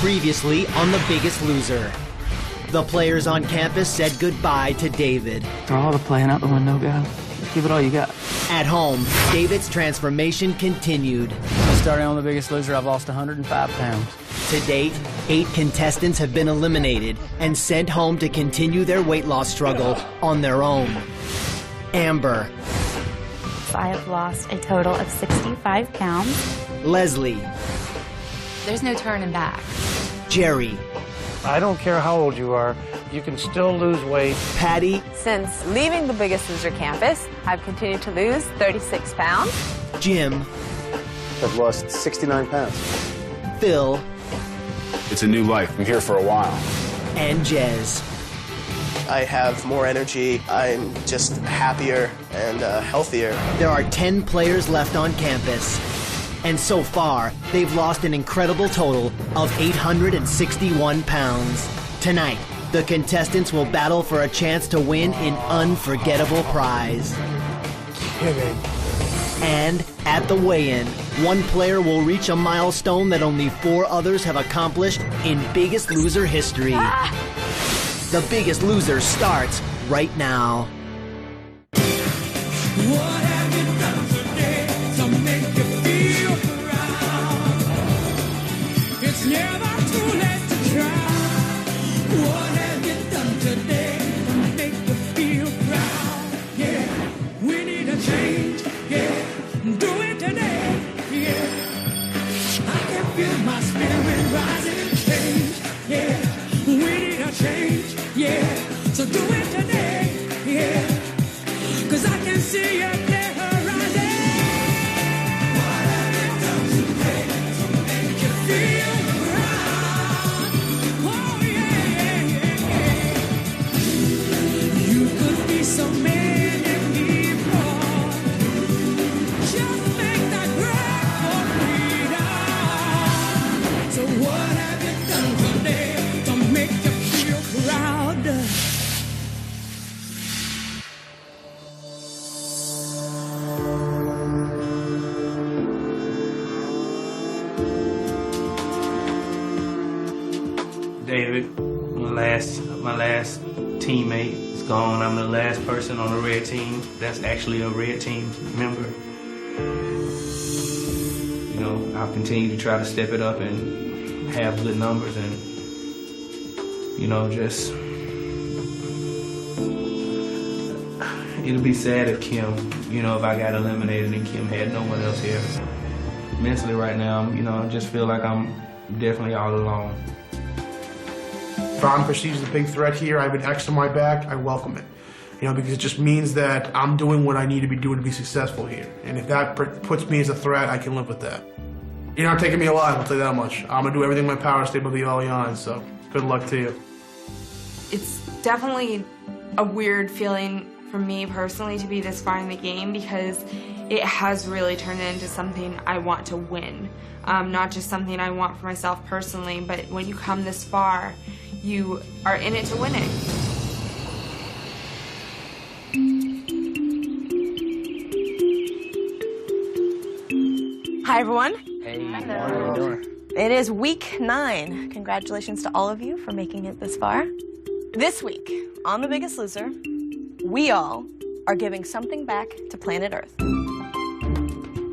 Previously on The Biggest Loser. The players on campus said goodbye to David. Throw all the playing out the window, guy. Give it all you got. At home, David's transformation continued. Starting on The Biggest Loser, I've lost 105 pounds. To date, 8 contestants have been eliminated and sent home to continue their weight loss struggle on their own. Amber. I have lost a total of 65 pounds. Leslie. There's no turning back. Jerry. I don't care how old you are, you can still lose weight. Patty. Since leaving the Biggest Loser campus, I've continued to lose 36 pounds. Jim. I've lost 69 pounds. Phil. It's a new life. I'm here for a while. And Jez. I have more energy. I'm just happier and healthier. There are 10 players left on campus. And so far, they've lost an incredible total of 861 pounds. Tonight, the contestants will battle for a chance to win an unforgettable prize. Kidding. And at the weigh-in, one player will reach a milestone that only 4 others have accomplished in Biggest Loser history. The Biggest Loser starts right now. What have you done today to make you feel proud? It's never too late to try. What have you done today to make you feel proud? Yeah, we need a change. Yeah, do it today. Yeah, I can feel my spirit rising and change. Yeah, we need a change. Yeah, so do it today. Yeah, 'cause I can see you there rising. What have you done today to make you feel proud? Oh yeah, yeah, yeah. You could be so many people. Just make that break for freedom. So what have you done today to make you feel proud? David, my last teammate is gone. I'm the last person on the red team that's actually a red team member. You know, I'll continue to try to step it up and have good numbers and, you know, just, it'll be sad if Kim, you know, if I got eliminated and Kim had no one else here. Mentally right now, you know, I just feel like I'm definitely all alone. If I'm perceived as a big threat here, I have an X on my back, I welcome it. You know, because it just means that I'm doing what I need to be doing to be successful here. And if that puts me as a threat, I can live with that. You're not taking me alive, I'll tell you that much. I'm gonna do everything in my power to stay above the Allianz, so good luck to you. It's definitely a weird feeling for me personally to be this far in the game because it has really turned into something I want to win. Not just something I want for myself personally, but when you come this far, you are in it to win it. Hi, everyone. Hey, hello. How you doing? It is week 9. Congratulations to all of you for making it this far. This week, on The Biggest Loser, we all are giving something back to planet Earth.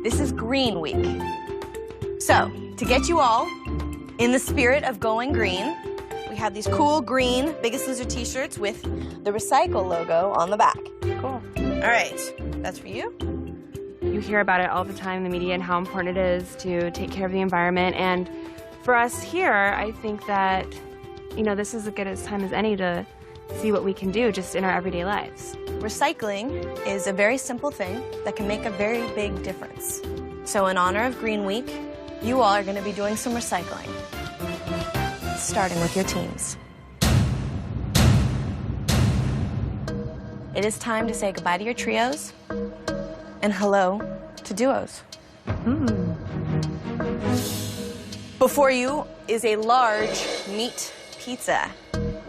This is Green Week. So, to get you all in the spirit of going green, we have these cool green Biggest Loser t-shirts with the Recycle logo on the back. Cool. All right, that's for you. You hear about it all the time in the media and how important it is to take care of the environment. And for us here, I think that, you know, this is as good a time as any to see what we can do just in our everyday lives. Recycling is a very simple thing that can make a very big difference. So in honor of Green Week, you all are going to be doing some recycling, starting with your teams. It is time to say goodbye to your trios and hello to duos. Before you is a large meat pizza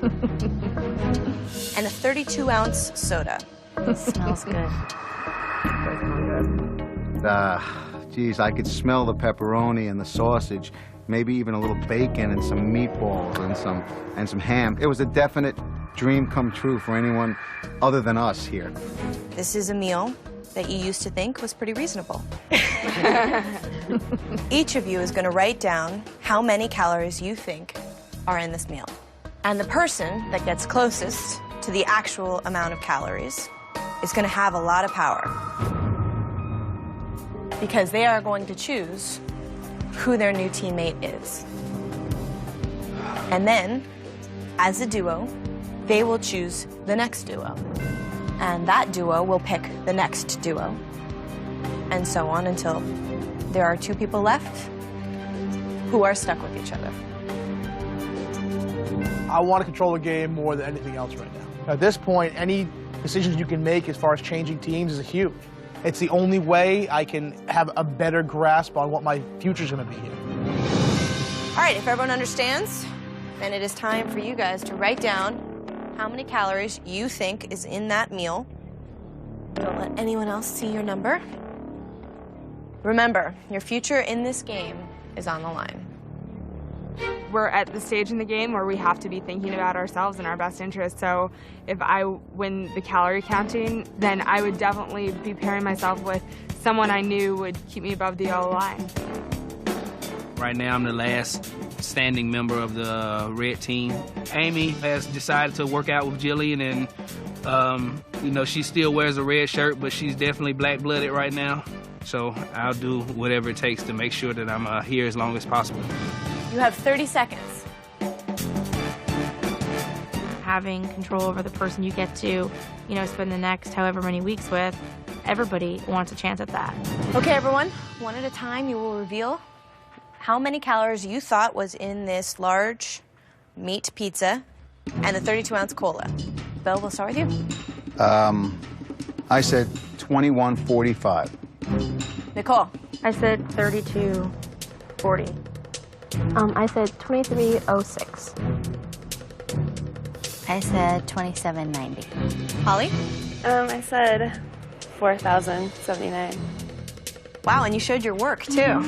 and a 32-ounce soda. Smells good. Geez, I could smell the pepperoni and the sausage. maybe even a little bacon and some meatballs and some ham. It was a definite dream come true for anyone other than us here. This is a meal that you used to think was pretty reasonable. Each of you is going to write down how many calories you think are in this meal. And the person that gets closest to the actual amount of calories is going to have a lot of power, because they are going to choose who their new teammate is. And then, as a duo, they will choose the next duo. And that duo will pick the next duo. And so on until there are two people left who are stuck with each other. I want to control the game more than anything else right now. At this point, any decisions you can make as far as changing teams is huge. It's the only way I can have a better grasp on what my future's going to be here. All right, if everyone understands, then it is time for you guys to write down how many calories you think is in that meal. Don't let anyone else see your number. Remember, your future in this game is on the line. We're at the stage in the game where we have to be thinking about ourselves and our best interests. So if I win the calorie counting, then I would definitely be pairing myself with someone I knew would keep me above the yellow line. Right now, I'm the last standing member of the red team. Amy has decided to work out with Jillian, and you know, she still wears a red shirt, but she's definitely black-blooded right now. So I'll do whatever it takes to make sure that I'm here as long as possible. You have 30 seconds. Having control over the person you get to, you know, spend the next however many weeks with, everybody wants a chance at that. Okay, everyone, one at a time, you will reveal how many calories you thought was in this large meat pizza and the 32-ounce cola. Bill, we'll start with you. I said 2145. Nicole. I said 3240. I said 2306. I said 2790. Holly? I said 4079. Wow, and you showed your work, too. All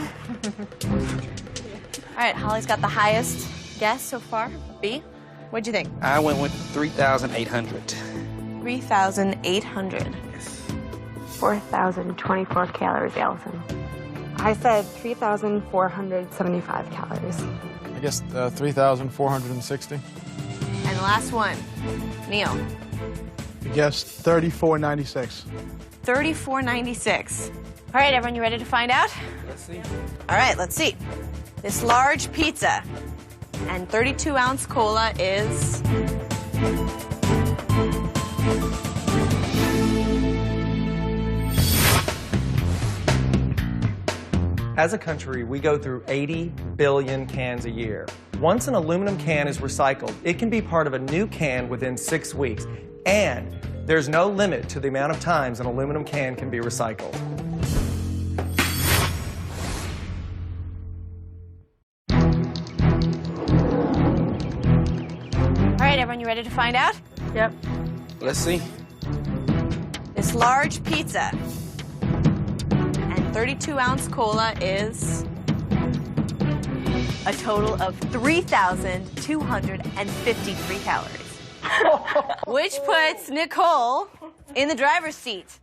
right, Holly's got the highest guess so far. B, what'd you think? I went with 3,800. 3,800. 4,024 calories, Allison. I said 3,475 calories. I guess 3,460. And the last one, Neil. I guess 3496. 3496. All right, everyone, you ready to find out? Let's see. All right, let's see. This large pizza and 32-ounce cola is... As a country, we go through 80 billion cans a year. Once an aluminum can is recycled, it can be part of a new can within 6 weeks. And there's no limit to the amount of times an aluminum can can be recycled. All right, everyone, you ready to find out? Yep. Let's see. This large pizza and 32-ounce cola is a total of 3,253 calories. Which puts Nicole in the driver's seat.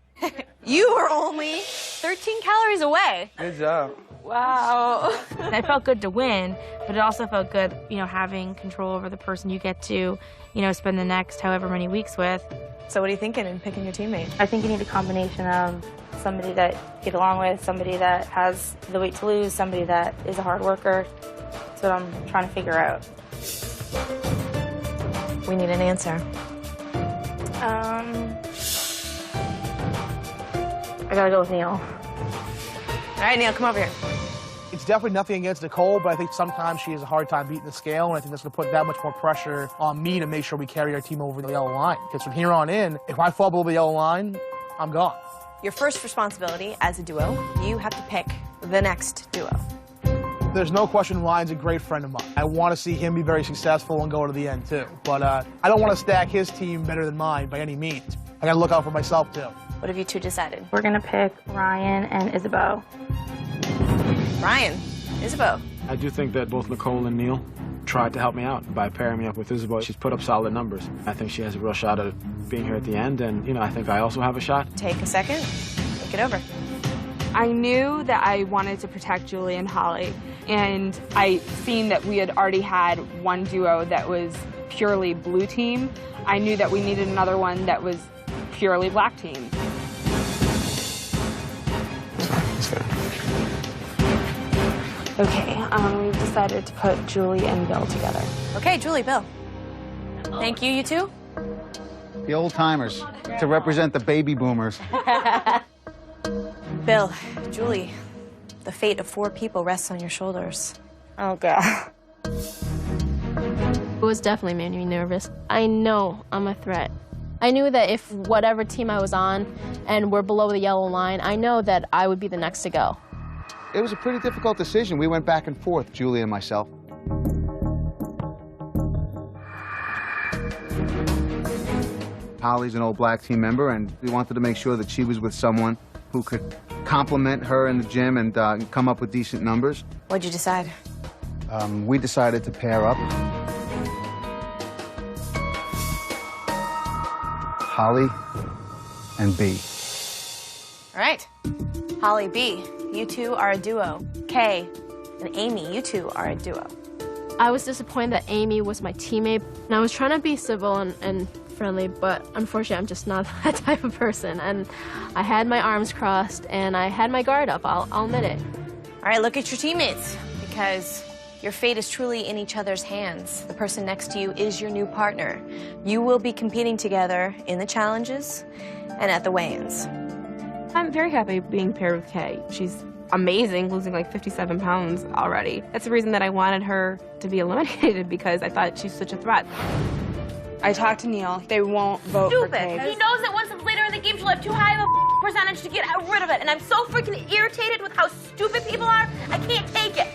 You were only 13 calories away. Good job. Wow. It felt good to win, but it also felt good, you know, having control over the person you get to, you know, spend the next however many weeks with. So what are you thinking in picking your teammate? I think you need a combination of somebody that you get along with, somebody that has the weight to lose, somebody that is a hard worker. That's what I'm trying to figure out. We need an answer. I gotta go with Neil. All right, Neil, come over here. It's definitely nothing against Nicole, but I think sometimes she has a hard time beating the scale, and I think that's going to put that much more pressure on me to make sure we carry our team over the yellow line. Because from here on in, if I fall below the yellow line, I'm gone. Your first responsibility as a duo, you have to pick the next duo. There's no question Ryan's a great friend of mine. I want to see him be very successful and go to the end, too. But I don't want to stack his team better than mine by any means. I got to look out for myself, too. What have you two decided? We're gonna pick Ryan and Isabeau. Ryan, Isabeau. I do think that both Nicole and Neil tried to help me out by pairing me up with Isabeau. She's put up solid numbers. I think she has a real shot at being here at the end, and, you know, I think I also have a shot. Take a second. Think it over. I knew that I wanted to protect Julie and Holly, and I seen that we had already had one duo that was purely blue team. I knew that we needed another one that was purely black team. Okay, we've decided to put Julie and Bill together. Okay, Julie, Bill. Thank you, you two. The old timers to represent the baby boomers. Bill, Julie, the fate of 4 people rests on your shoulders. Oh, God. It was definitely made me nervous. I know I'm a threat. I knew that if whatever team I was on and we're below the yellow line, I know that I would be the next to go. It was a pretty difficult decision. We went back and forth, Julie and myself. Holly's an old black team member, and we wanted to make sure that she was with someone who could compliment her in the gym and come up with decent numbers. What'd you decide? We decided to pair up. Holly and B. All right. Holly, B, you two are a duo. Kay and Amy, you two are a duo. I was disappointed that Amy was my teammate, and I was trying to be civil and friendly, but unfortunately I'm just not that type of person. And I had my arms crossed and I had my guard up, I'll admit it. All right, look at your teammates, because your fate is truly in each other's hands. The person next to you is your new partner. You will be competing together in the challenges and at the weigh-ins. I'm very happy being paired with Kay. She's amazing, losing like 57 pounds already. That's the reason that I wanted her to be eliminated, because I thought she's such a threat. I talked to Neil. They won't vote for Kay. He knows that once it's later in the game, she'll have too high of a percentage to get rid of it. And I'm so freaking irritated with how stupid people are, I can't take it.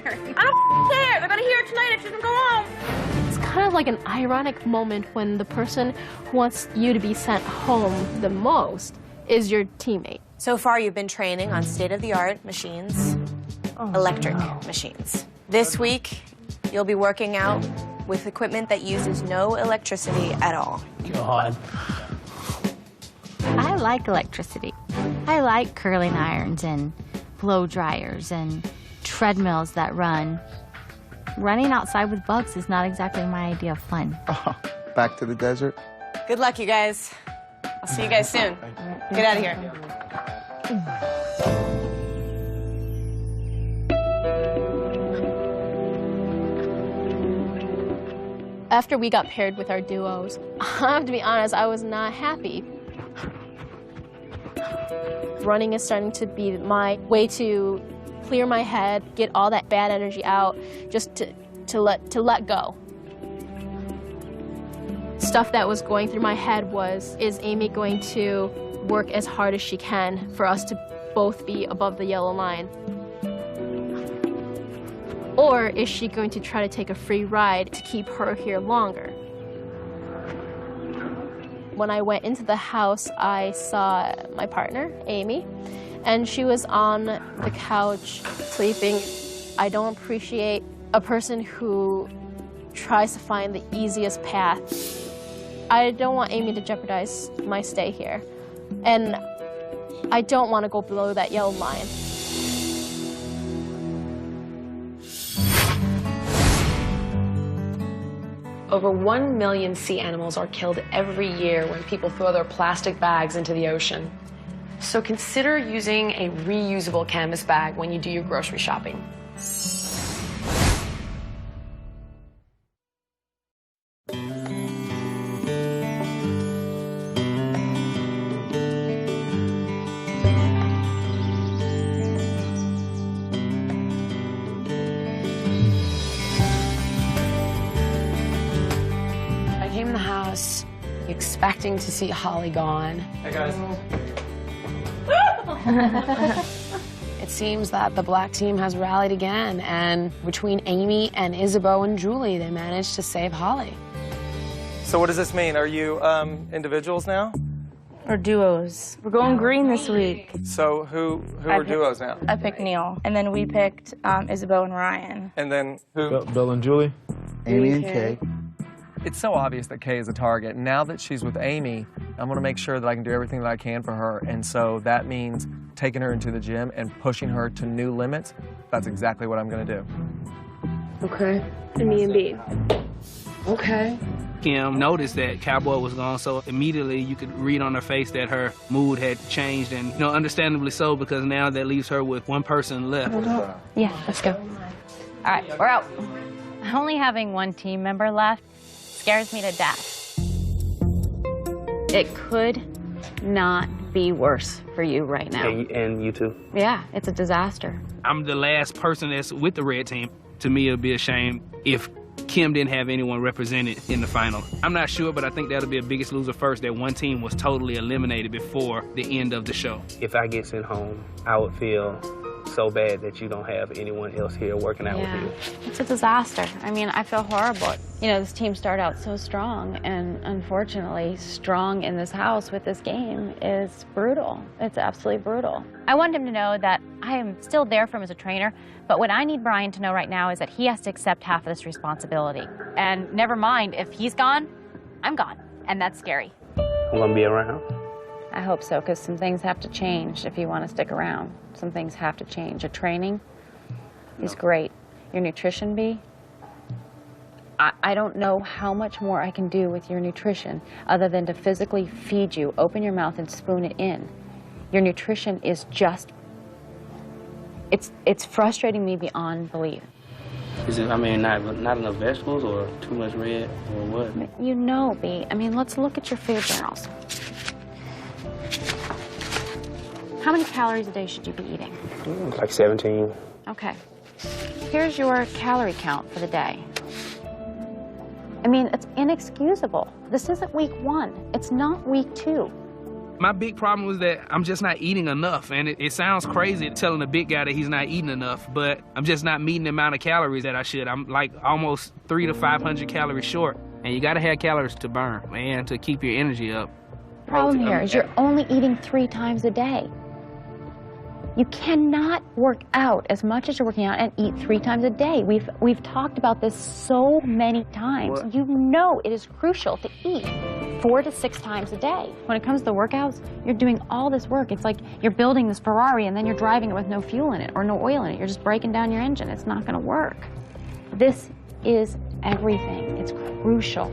I don't care. They're gonna hear it tonight and she can go home. It's kind of like an ironic moment when the person who wants you to be sent home the most is your teammate. So far, you've been training on state-of-the-art machines, electric machines. This week, you'll be working out with equipment that uses no electricity at all. God. I like electricity. I like curling irons and blow dryers and treadmills that run. Running outside with bugs is not exactly my idea of fun. Oh, back to the desert. Good luck, you guys. I'll see you guys soon. Get out of here. After we got paired with our duos, I have to be honest, I was not happy. Running is starting to be my way to clear my head, get all that bad energy out, just to let go. Stuff that was going through my head was, is Amy going to work as hard as she can for us to both be above the yellow line? Or is she going to try to take a free ride to keep her here longer? When I went into the house, I saw my partner, Amy, and she was on the couch sleeping. I don't appreciate a person who tries to find the easiest path. I don't want Amy to jeopardize my stay here. And I don't want to go below that yellow line. Over 1 million sea animals are killed every year when people throw their plastic bags into the ocean. So consider using a reusable canvas bag when you do your grocery shopping. Expecting to see Holly gone. Hey, guys. It seems that the black team has rallied again, and between Amy and Isabeau and Julie, they managed to save Holly. So what does this mean? Are you individuals now? Or duos. We're going green this week. So who are duos now? I picked Neil. And then we picked Isabeau and Ryan. And then who? Bill and Julie. Amy and Kay. It's so obvious that Kay is a target. Now that she's with Amy, I'm going to make sure that I can do everything that I can for her. And so that means taking her into the gym and pushing her to new limits. That's exactly what I'm going to do. Okay. And me and B. Okay. Kim noticed that Cowboy was gone, so immediately you could read on her face that her mood had changed, and understandably so, because now that leaves her with one person left. Yeah, let's go. All right, we're out. Only having one team member left scares me to death. It could not be worse for you right now. And you too. Yeah, it's a disaster. I'm the last person that's with the red team. To me, it'd be a shame if Kim didn't have anyone represented in the final. I'm not sure, but I think that'll be a Biggest Loser first, that one team was totally eliminated before the end of the show. If I get sent home, I would feel so bad that you don't have anyone else here working out with you. It's a disaster. I mean, I feel horrible. This team started out so strong, and unfortunately, strong in this house with this game is brutal. It's absolutely brutal. I want him to know that I am still there for him as a trainer, but what I need Brian to know right now is that he has to accept half of this responsibility. And never mind, if he's gone, I'm gone, and that's scary. I'm gonna be around. I hope so, because some things have to change if you want to stick around. Some things have to change. Your training is great. Your nutrition, B, I don't know how much more I can do with your nutrition other than to physically feed you, open your mouth and spoon it in. Your nutrition is just, it's frustrating me beyond belief. Is it, not enough vegetables or too much red or what? B, let's look at your food journals. How many calories a day should you be eating? Like 17. Okay. Here's your calorie count for the day. It's inexcusable. This isn't week 1. It's not week 2. My big problem was that I'm just not eating enough, and it sounds crazy telling a big guy that he's not eating enough, but I'm just not meeting the amount of calories that I should. I'm like almost 300 to 500 calories short, and you gotta have calories to burn and to keep your energy up. The problem here is you're only eating 3 times a day. You cannot work out as much as you're working out and eat 3 times a day. We've talked about this so many times. What? You know it is crucial to eat 4 to 6 times a day. When it comes to the workouts, you're doing all this work. It's like you're building this Ferrari and then you're driving it with no fuel in it or no oil in it. You're just breaking down your engine. It's not going to work. This is everything. It's crucial.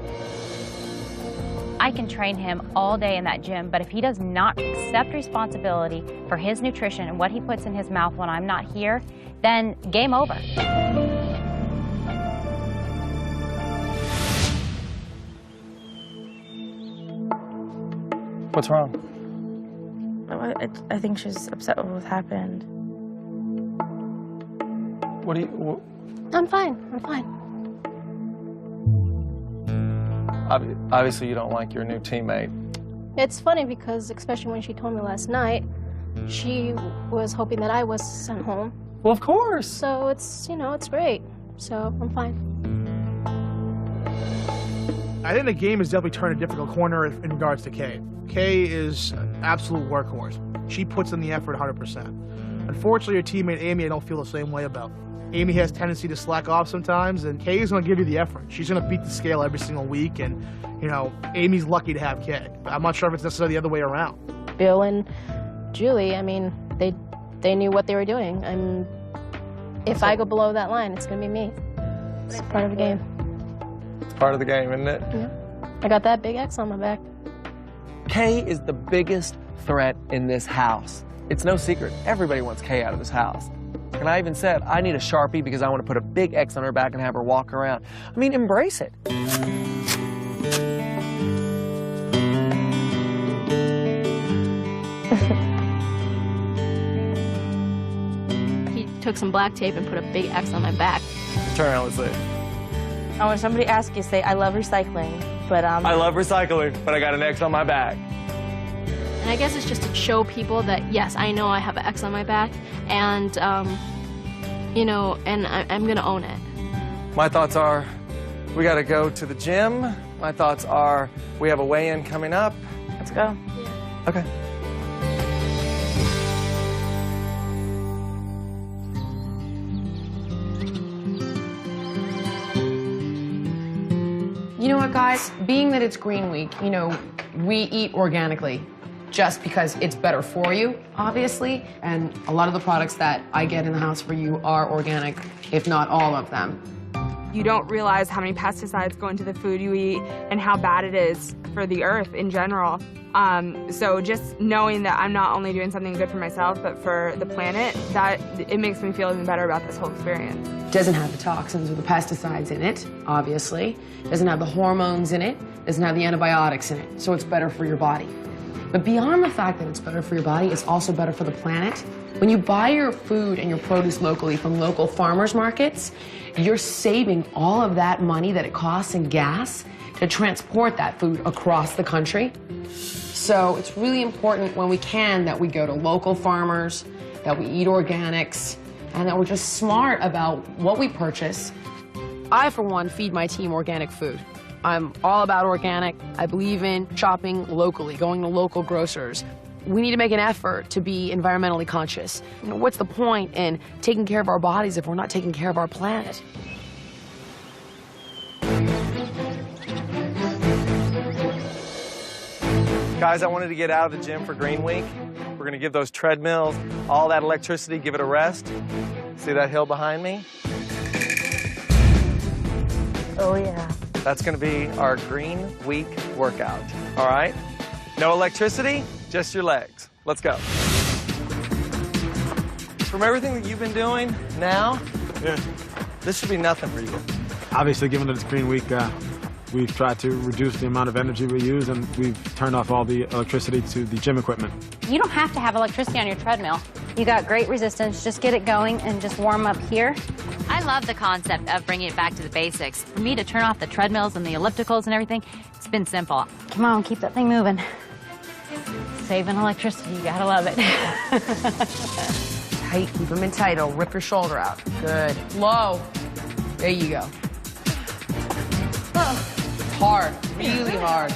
I can train him all day in that gym, but if he does not accept responsibility for his nutrition and what he puts in his mouth when I'm not here, then game over. What's wrong? I think she's upset with what happened. I'm fine. I'm fine. Obviously, you don't like your new teammate. It's funny because, especially when she told me last night, she was hoping that I was sent home. Well, of course. So it's great. So I'm fine. I think the game has definitely turned a difficult corner in regards to Kay. Kay is an absolute workhorse. She puts in the effort 100%. Unfortunately, her teammate Amy, I don't feel the same way about. Amy has tendency to slack off sometimes, and Kay is going to give you the effort. She's going to beat the scale every single week, and, Amy's lucky to have Kay. I'm not sure if it's necessarily the other way around. Bill and Julie, they knew what they were doing. If I go below that line, it's going to be me. It's part of the game. It's part of the game, isn't it? Yeah. I got that big X on my back. Kay is the biggest threat in this house. It's no secret. Everybody wants Kay out of this house. And I even said, I need a Sharpie because I want to put a big X on her back and have her walk around. Embrace it. He took some black tape and put a big X on my back. Turn around, let's see. When somebody asks you, say, I love recycling, but I love recycling, but I got an X on my back. And I guess it's just to show people that, yes, I know I have an X on my back, and, and I'm going to own it. My thoughts are, we got to go to the gym. My thoughts are, we have a weigh-in coming up. Let's go. Okay. You know what, guys? Being that it's Green Week, you know, we eat organically just because it's better for you, obviously. And a lot of the products that I get in the house for you are organic, if not all of them. You don't realize how many pesticides go into the food you eat and how bad it is for the earth in general. So just knowing that I'm not only doing something good for myself, but for the planet, that it makes me feel even better about this whole experience. Doesn't have the toxins or the pesticides in it, obviously. Doesn't have the hormones in it. Doesn't have the antibiotics in it. So it's better for your body. But beyond the fact that it's better for your body, it's also better for the planet. When you buy your food and your produce locally from local farmers markets, you're saving all of that money that it costs in gas to transport that food across the country. So it's really important when we can that we go to local farmers, that we eat organics, and that we're just smart about what we purchase. I, for one, feed my team organic food. I'm all about organic. I believe in shopping locally, going to local grocers. We need to make an effort to be environmentally conscious. You know, what's the point in taking care of our bodies if we're not taking care of our planet? Guys, I wanted to get out of the gym for Green Week. We're gonna give those treadmills all that electricity, give it a rest. See that hill behind me? Oh, yeah. That's gonna be our Green Week workout, all right? No electricity, just your legs. Let's go. From everything that you've been doing now, this should be nothing for you. Obviously, given that it's Green Week, we've tried to reduce the amount of energy we use, and we've turned off all the electricity to the gym equipment. You don't have to have electricity on your treadmill. You got great resistance. Just get it going and just warm up here. I love the concept of bringing it back to the basics. For me to turn off the treadmills and the ellipticals and everything, it's been simple. Come on, keep that thing moving. Saving electricity, you gotta love it. Tight, keep them in tight. It'll rip your shoulder out. Good. Low. There you go. Hard, really hard.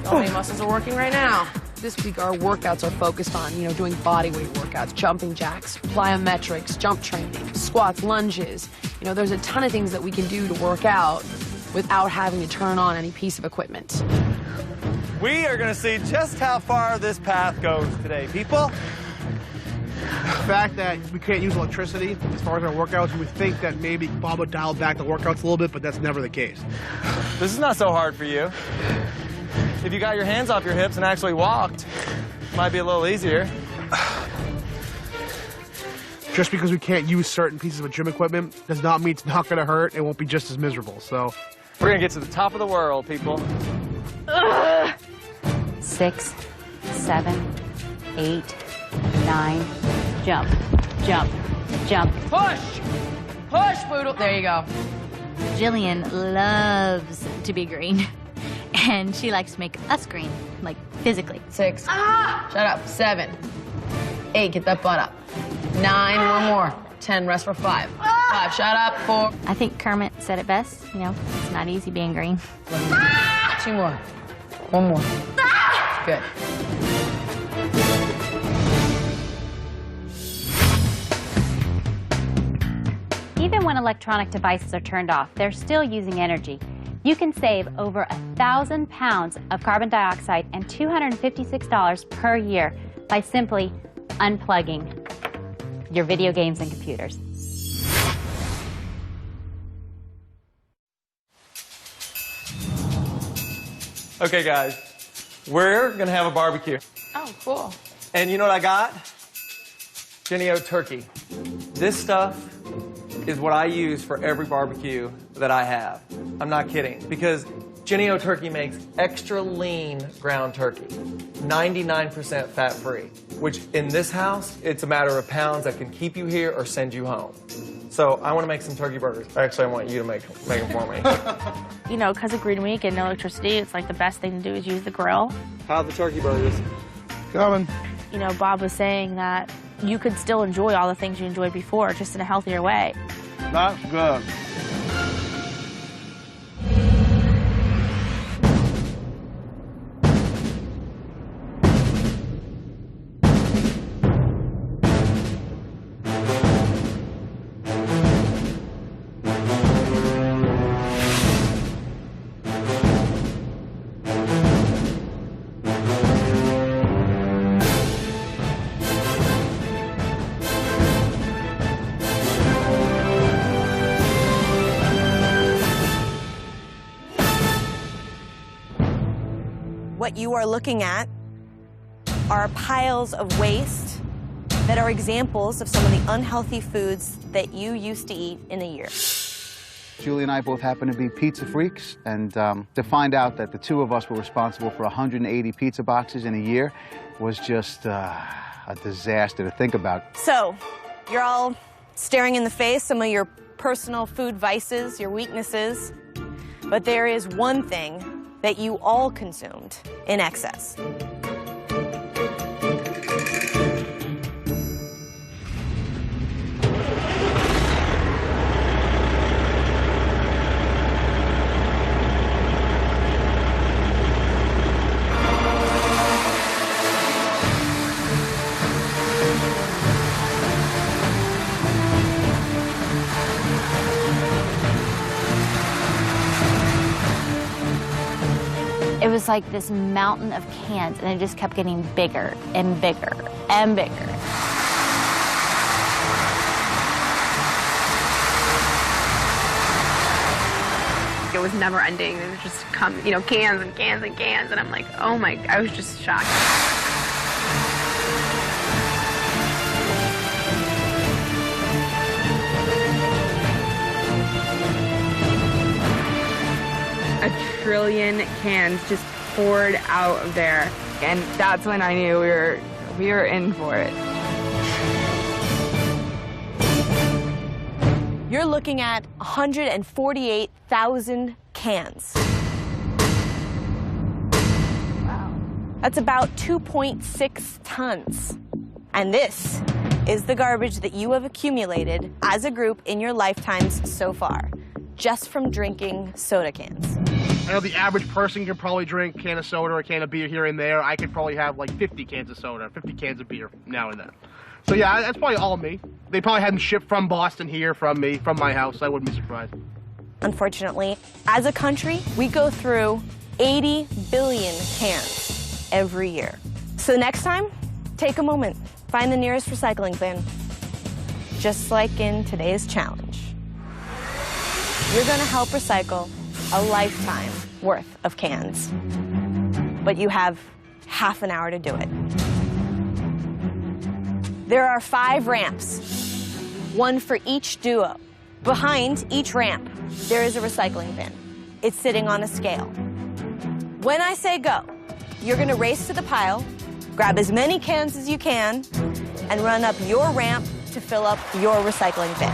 All my muscles are working right now. This week our workouts are focused on, you know, doing body weight workouts, jumping jacks, plyometrics, jump training, squats, lunges. You know, there's a ton of things that we can do to work out without having to turn on any piece of equipment. We are gonna see just how far this path goes today, people. The fact that we can't use electricity as far as our workouts, we think that maybe Bob would dial back the workouts a little bit, but that's never the case. This is not so hard for you. If you got your hands off your hips and actually walked, it might be a little easier. Just because we can't use certain pieces of gym equipment does not mean it's not gonna hurt. It won't be just as miserable, so. We're gonna get to the top of the world, people. 6, 7, 8, 9, jump, jump, jump. Push! Push, Boodle. There you go. Jillian loves to be green, and she likes to make us green, like physically. 6. Shut up. 7. 8. Get that butt up. 9. One more. 10. Rest for 5. 5. Shut up. 4. I think Kermit said it best. You know, it's not easy being green. 2 more. 1 more. Good. Even when electronic devices are turned off, they're still using energy. You can save over 1,000 pounds of carbon dioxide and $256 per year by simply unplugging your video games and computers. Okay, guys, we're gonna have a barbecue. Oh, cool. And you know what I got? Jennie-O turkey. This stuff is what I use for every barbecue that I have. I'm not kidding, because Jennie-O turkey makes extra lean ground turkey, 99% fat-free, which in this house, it's a matter of pounds that can keep you here or send you home. So I want to make some turkey burgers. Actually, I want you to make them for me. You know, because of Green Week and no electricity, it's like the best thing to do is use the grill. How are the turkey burgers? Coming. You know, Bob was saying that you could still enjoy all the things you enjoyed before, just in a healthier way. That's good. what you are looking at are piles of waste that are examples of some of the unhealthy foods that you used to eat in a year. Julie and I both happen to be pizza freaks, and to find out that the two of us were responsible for 180 pizza boxes in a year was just a disaster to think about. So, you're all staring in the face some of your personal food vices, your weaknesses, but there is one thing that you all consumed in excess. It was like this mountain of cans, and it just kept getting bigger and bigger and bigger. It was never ending. It was just cans and cans and cans, and I'm like, oh my, I was just shocked. A trillion cans just poured out of there, and that's when I knew we were in for it. You're looking at 148,000 cans. Wow. That's about 2.6 tons. And this is the garbage that you have accumulated as a group in your lifetimes so far, just from drinking soda cans. I know the average person can probably drink a can of soda or a can of beer here and there. I could probably have like 50 cans of soda, 50 cans of beer now and then. So yeah, that's probably all me. They probably had them shipped from Boston here, from me, from my house. I wouldn't be surprised. Unfortunately, as a country, we go through 80 billion cans every year. So next time, take a moment, find the nearest recycling bin. Just like in today's challenge. You're gonna help recycle a lifetime worth of cans. But you have half an hour to do it. There are 5 ramps, one for each duo. Behind each ramp, there is a recycling bin. It's sitting on a scale. When I say go, you're gonna race to the pile, grab as many cans as you can, and run up your ramp to fill up your recycling bin.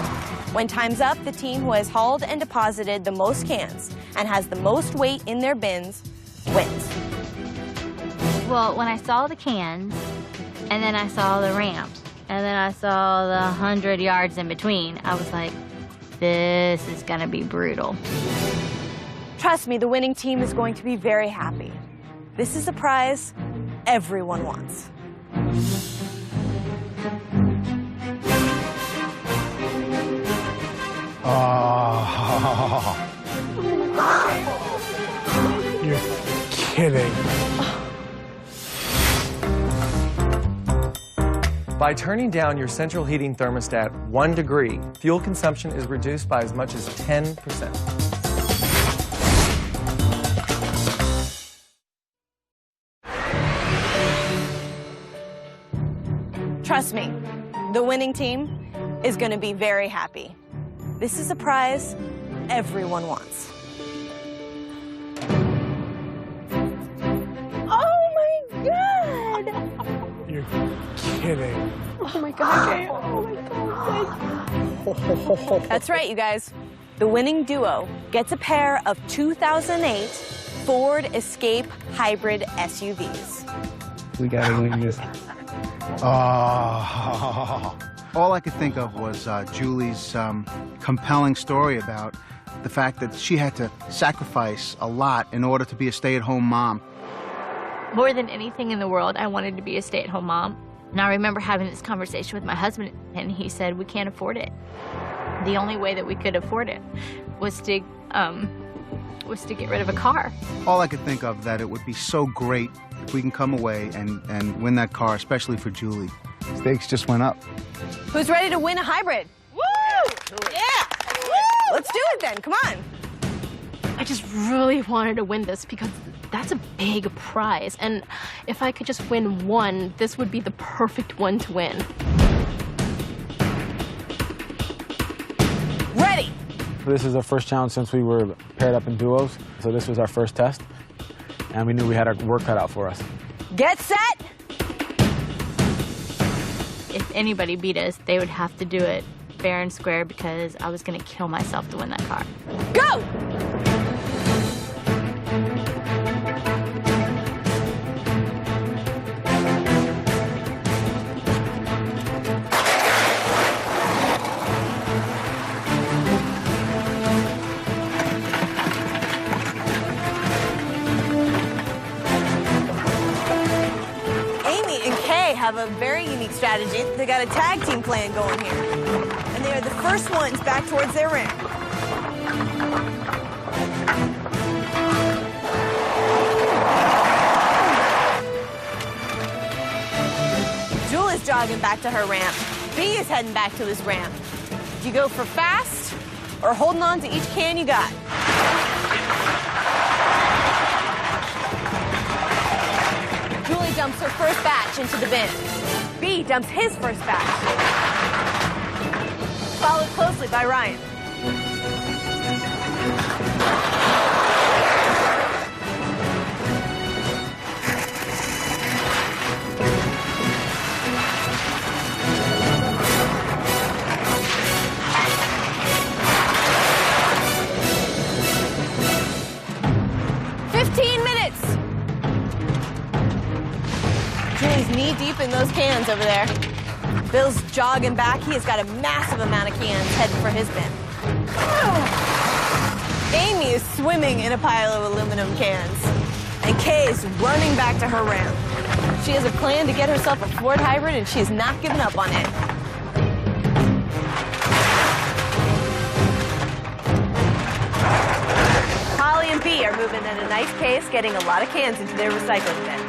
When time's up, the team who has hauled and deposited the most cans and has the most weight in their bins wins. Well, when I saw the cans, and then I saw the ramps, and then I saw the 100 yards in between, I was like, this is gonna be brutal. Trust me, the winning team is going to be very happy. This is a prize everyone wants. Oh. You're kidding. By turning down your central heating thermostat 1 degree, fuel consumption is reduced by as much as 10%. Trust me, the winning team is going to be very happy. This is a prize everyone wants. Oh my God! You're kidding. Oh my God. Oh my God. That's right, you guys. The winning duo gets a pair of 2008 Ford Escape hybrid SUVs. We gotta win this. All I could think of was Julie's compelling story about the fact that she had to sacrifice a lot in order to be a stay-at-home mom. More than anything in the world, I wanted to be a stay-at-home mom. And I remember having this conversation with my husband, and he said, we can't afford it. The only way that we could afford it was to get rid of a car. All I could think of that it would be so great if we can come away and win that car, especially for Julie. Stakes just went up. Who's ready to win a hybrid? Woo! Yeah! Woo! Let's do it then, come on. just really wanted to win this because that's a big prize. And if I could just win one, this would be the perfect one to win. Ready! This is our first challenge since we were paired up in duos. So this was our first test. And we knew we had our work cut out for us. Get set! If anybody beat us, they would have to do it fair and square because I was going to kill myself to win that car. Go! Have a very unique strategy. They got a tag team plan going here. And they are the first ones back towards their ramp. Jewel is jogging back to her ramp. B is heading back to his ramp. Do you go for fast or holding on to each can you got? Julie dumps her first batch into the bin. B dumps his first batch. Followed closely by Ryan. Knee-deep in those cans over there. Bill's jogging back. He has got a massive amount of cans heading for his bin. Amy is swimming in a pile of aluminum cans. And Kay is running back to her ramp. She has a plan to get herself a Ford Hybrid, and she's not giving up on it. Holly and B are moving at a nice pace, getting a lot of cans into their recycling bin.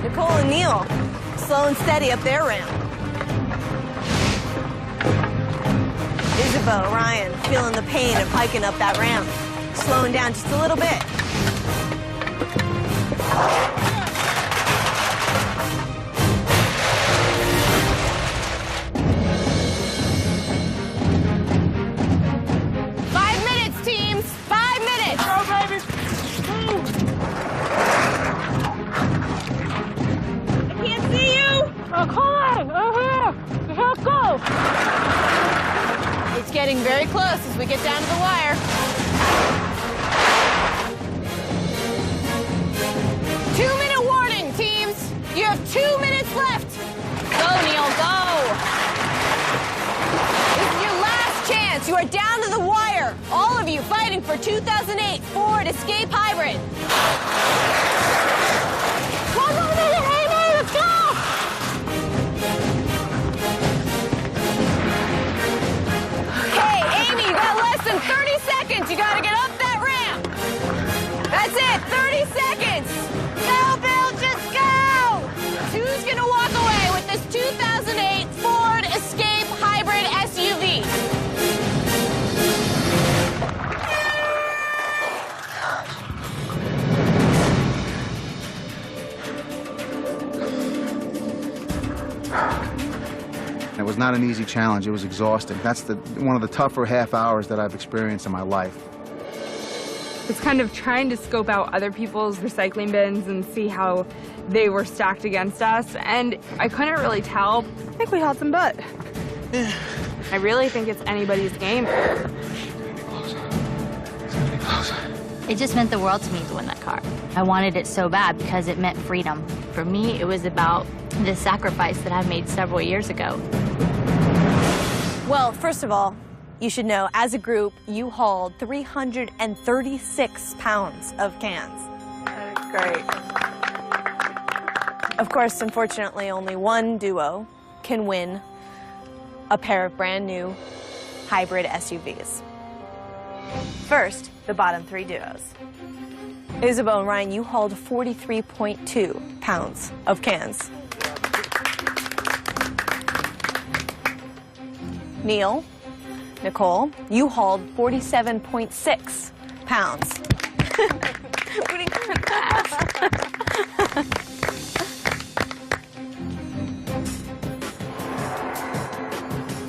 Nicole and Neil, slow and steady up their ramp. Isabeau, Ryan, feeling the pain of hiking up that ramp. Slowing down just a little bit. It's getting very close as we get down to the wire. Two-minute warning, teams. You have 2 minutes left. Go, Neil, go. This is your last chance. You are down to the wire. All of you fighting for 2008 Ford Escape Hybrid. One more minute, Amy, let's go. You got less than 30 seconds. You got to get up that ramp. That's it. 30 seconds. Go, Bill. Just go. Who's going to walk away with this 2008 Ford Escape Hybrid SUV? It was not an easy challenge. It was exhausting. That's one of the tougher half hours that I've experienced in my life. It's kind of trying to scope out other people's recycling bins and see how they were stacked against us, and I couldn't really tell. I think we had some butt. I really think it's anybody's game. It just meant the world to me to win that car. I wanted it so bad because it meant freedom. For me, it was about the sacrifice that I made several years ago. Well, first of all, you should know, as a group, you hauled 336 pounds of cans. That's great. Of course, unfortunately, only one duo can win a pair of brand new hybrid SUVs. First, the bottom three duos. Isabeau and Ryan, you hauled 43.2 pounds of cans. Neil, Nicole, you hauled 47.6 pounds. We didn't come in fast.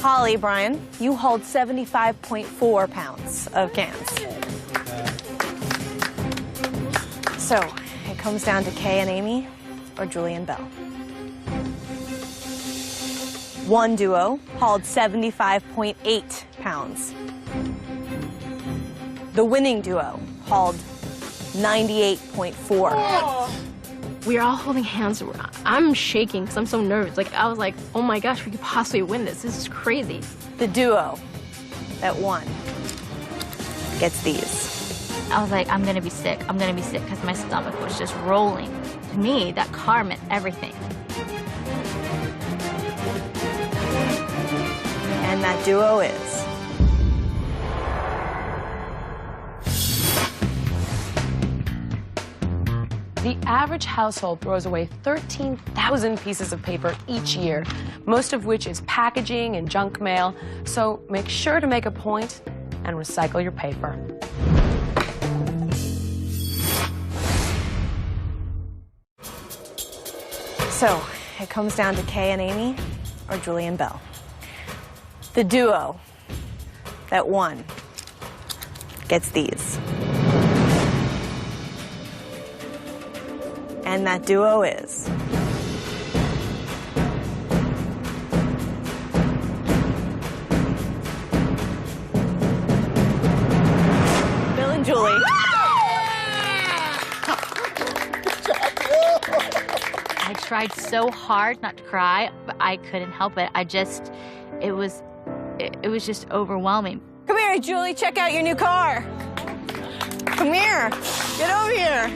Holly, Brian, you hauled 75.4 pounds of cans. So, it comes down to Kay and Amy or Julie and Belle. One duo hauled 75.8 pounds. The winning duo hauled 98.4. We were all holding hands. I'm shaking because I'm so nervous. Like, I was like, oh my gosh, we could possibly win this. This is crazy. The duo that won gets these. I was like, I'm gonna be sick. I'm gonna be sick because my stomach was just rolling. To me, that car meant everything. And that duo is... The average household throws away 13,000 pieces of paper each year, most of which is packaging and junk mail. So make sure to make a point and recycle your paper. So, it comes down to Kay and Amy or Julie and Belle. The duo that won gets these. And that duo is... Bill and Julie. I tried so hard not to cry, but I couldn't help it. It was just overwhelming. Come here, Julie, check out your new car. Come here, get over here.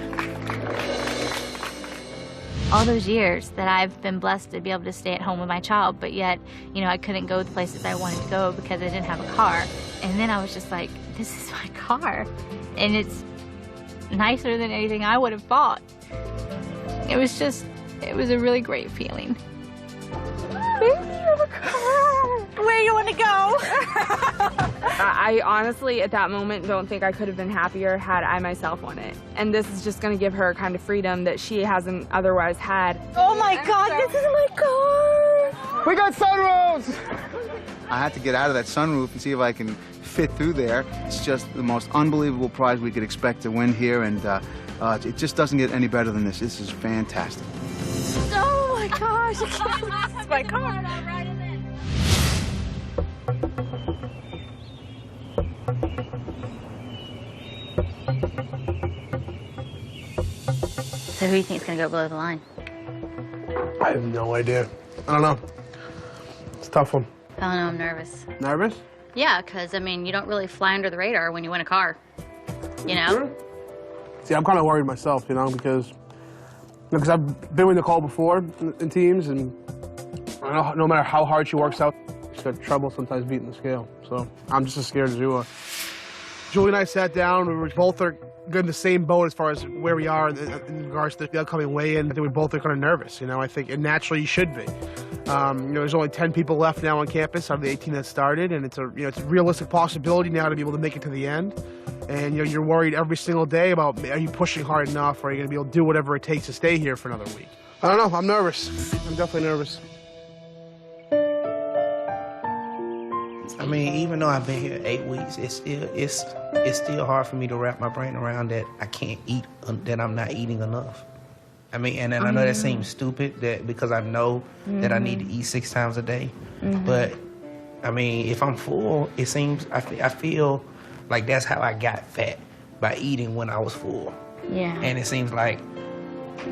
All those years that I've been blessed to be able to stay at home with my child, but yet, I couldn't go the places I wanted to go because I didn't have a car. And then I was just like, this is my car. And it's nicer than anything I would have bought. It was a really great feeling. Where you want to go? I honestly, at that moment, don't think I could have been happier had I myself won it. And this is just going to give her a kind of freedom that she hasn't otherwise had. Oh my God, this is my car! We got sunroofs! I had to get out of that sunroof and see if I can fit through there. It's just the most unbelievable prize we could expect to win here, and it just doesn't get any better than this. This is fantastic. Oh my gosh, this is my car. So who do you think is going to go below the line? I have no idea. I don't know. It's a tough one. I don't know, I'm nervous. Nervous? Yeah, because, you don't really fly under the radar when you win a car, Sure. See, I'm kind of worried myself, because I've been with Nicole before in teams, and I know no matter how hard she works out, she's got trouble sometimes beating the scale. So I'm just as scared as you are. Julie and I sat down. We both are good in the same boat as far as where we are in regards to the upcoming weigh-in. I think we both are kind of nervous, I think, and naturally you should be. There's only 10 people left now on campus out of the 18 that started, and it's a realistic possibility now to be able to make it to the end. And you're worried every single day about, are you pushing hard enough, or are you going to be able to do whatever it takes to stay here for another week? I don't know. I'm nervous. I'm definitely nervous. Even though I've been here 8 weeks, it's still hard for me to wrap my brain around that I can't eat, that I'm not eating enough. And I know that seems stupid, because I know that I need to eat 6 times a day. But if I'm full, it seems I feel like that's how I got fat, by eating when I was full. Yeah. And it seems like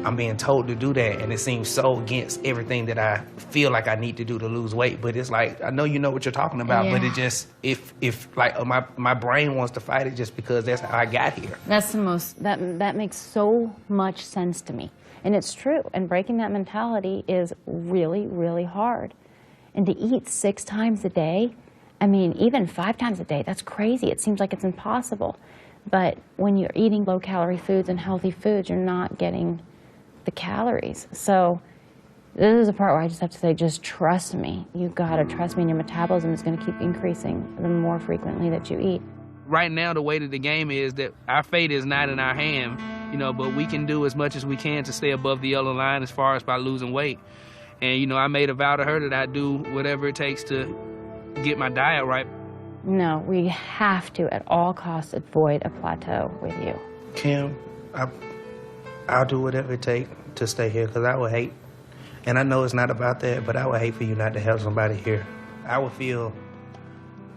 I'm being told to do that, and it seems so against everything that I feel like I need to do to lose weight. But it's like, I know you know what you're talking about, but it just, if my brain wants to fight it just because that's how I got here. That's the most, that makes so much sense to me. And it's true, and breaking that mentality is really, really hard. And to eat 6 times a day, even 5 times a day, that's crazy. It seems like it's impossible. But when you're eating low-calorie foods and healthy foods, you're not getting the calories. So This is the part where I just have to say, just trust me. You gotta trust me, and your metabolism is gonna keep increasing the more frequently that you eat. Right now, the way that the game is, that our fate is not in our hand, you know, but we can do as much as we can to stay above the yellow line as far as by losing weight. And, you know, I made a vow to her that I'd do whatever it takes to get my diet right. No, we have to, at all costs, avoid a plateau with you. Kim, I'll do whatever it takes to stay here, because I would hate, and I know it's not about that, but I would hate for you not to have somebody here. I would feel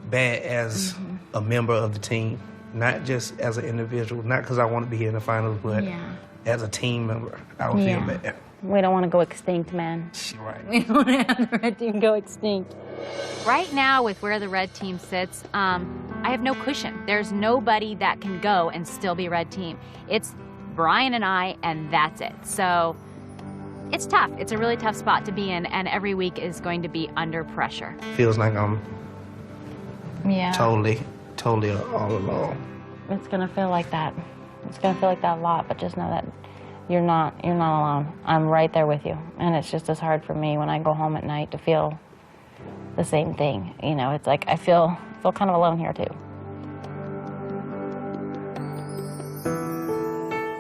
bad as a member of the team, not just as an individual, not because I want to be here in the finals, but as a team member, I would feel bad. We don't want to go extinct, man. Right. We don't want to have the red team go extinct. Right now, with where the red team sits, I have no cushion. There's nobody that can go and still be red team. It's Brian and I, and that's it. So it's tough. It's a really tough spot to be in, and every week is going to be under pressure. Feels like I'm totally all alone. It's gonna feel like that. It's gonna feel like that a lot, but just know that you're not alone. I'm right there with you, and it's just as hard for me when I go home at night to feel the same thing. You know, it's like I feel kind of alone here too.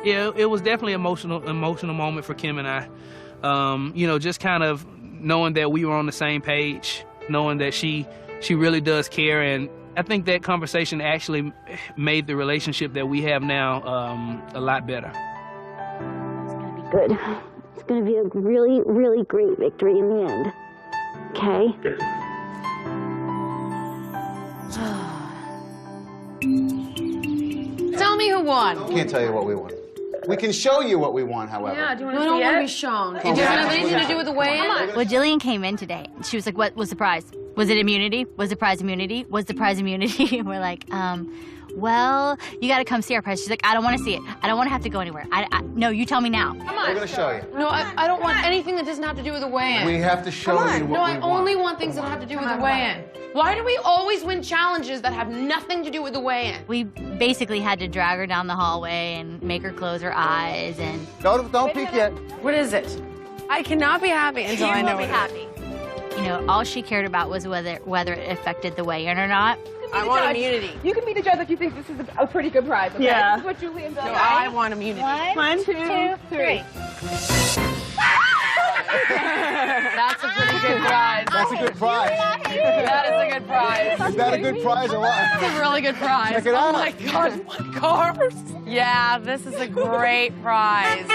Yeah, it was definitely an emotional moment for Kim and I. You know, just kind of knowing that we were on the same page, knowing that she really does care, and I think that conversation actually made the relationship that we have now a lot better. Good. It's gonna be a really, really great victory in the end. Okay? Tell me who won. Can't tell you what we won. We can show you what we won, however. Yeah, do you want to see it? I don't want to be shown. Does it have anything to do with the weigh-in? Well, Jillian came in today. She was like, what was the prize? Was it immunity? Was the prize immunity? Was the prize immunity? We're like, well, you got to come see our prize. She's like, I don't want to see it. I don't want to have to go anywhere. No, you tell me now. Come on. We're going to show you. No, I don't want anything that doesn't have to do with the weigh-in. We have to show you what we want. No, I only want things that have to do with the weigh-in. Why do we always win challenges that have nothing to do with the weigh-in? We basically had to drag her down the hallway and make her close her eyes and... Don't peek yet. What is it? I cannot be happy until I know what it is. Happy. You know, all she cared about was whether it affected the weigh-in or not. I want immunity. You can be the judge if you think this is a pretty good prize, okay? Yeah. This is what Julian does. No, I want immunity. One, two, three. That's a pretty good prize. That's a good prize. That is a good prize. Is that a good prize or what? That's a really good prize. Check it out. Oh my God, what cars? Yeah, this is a great prize.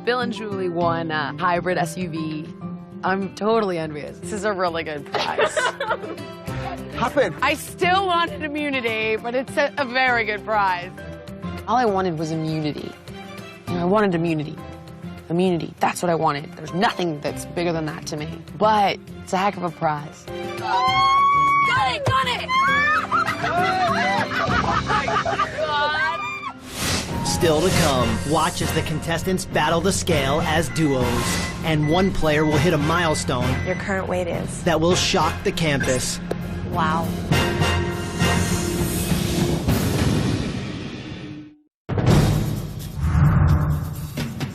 Bill and Julie won a hybrid SUV. I'm totally envious. This is a really good prize. Hop in. I still wanted immunity, but it's a very good prize. All I wanted was immunity. You know, I wanted immunity. Immunity, that's what I wanted. There's nothing that's bigger than that to me. But it's a heck of a prize. Got it! Got it! Oh my God. Still to come, watch as the contestants battle the scale as duos, and one player will hit a milestone. Your current weight is? That will shock the campus. Wow.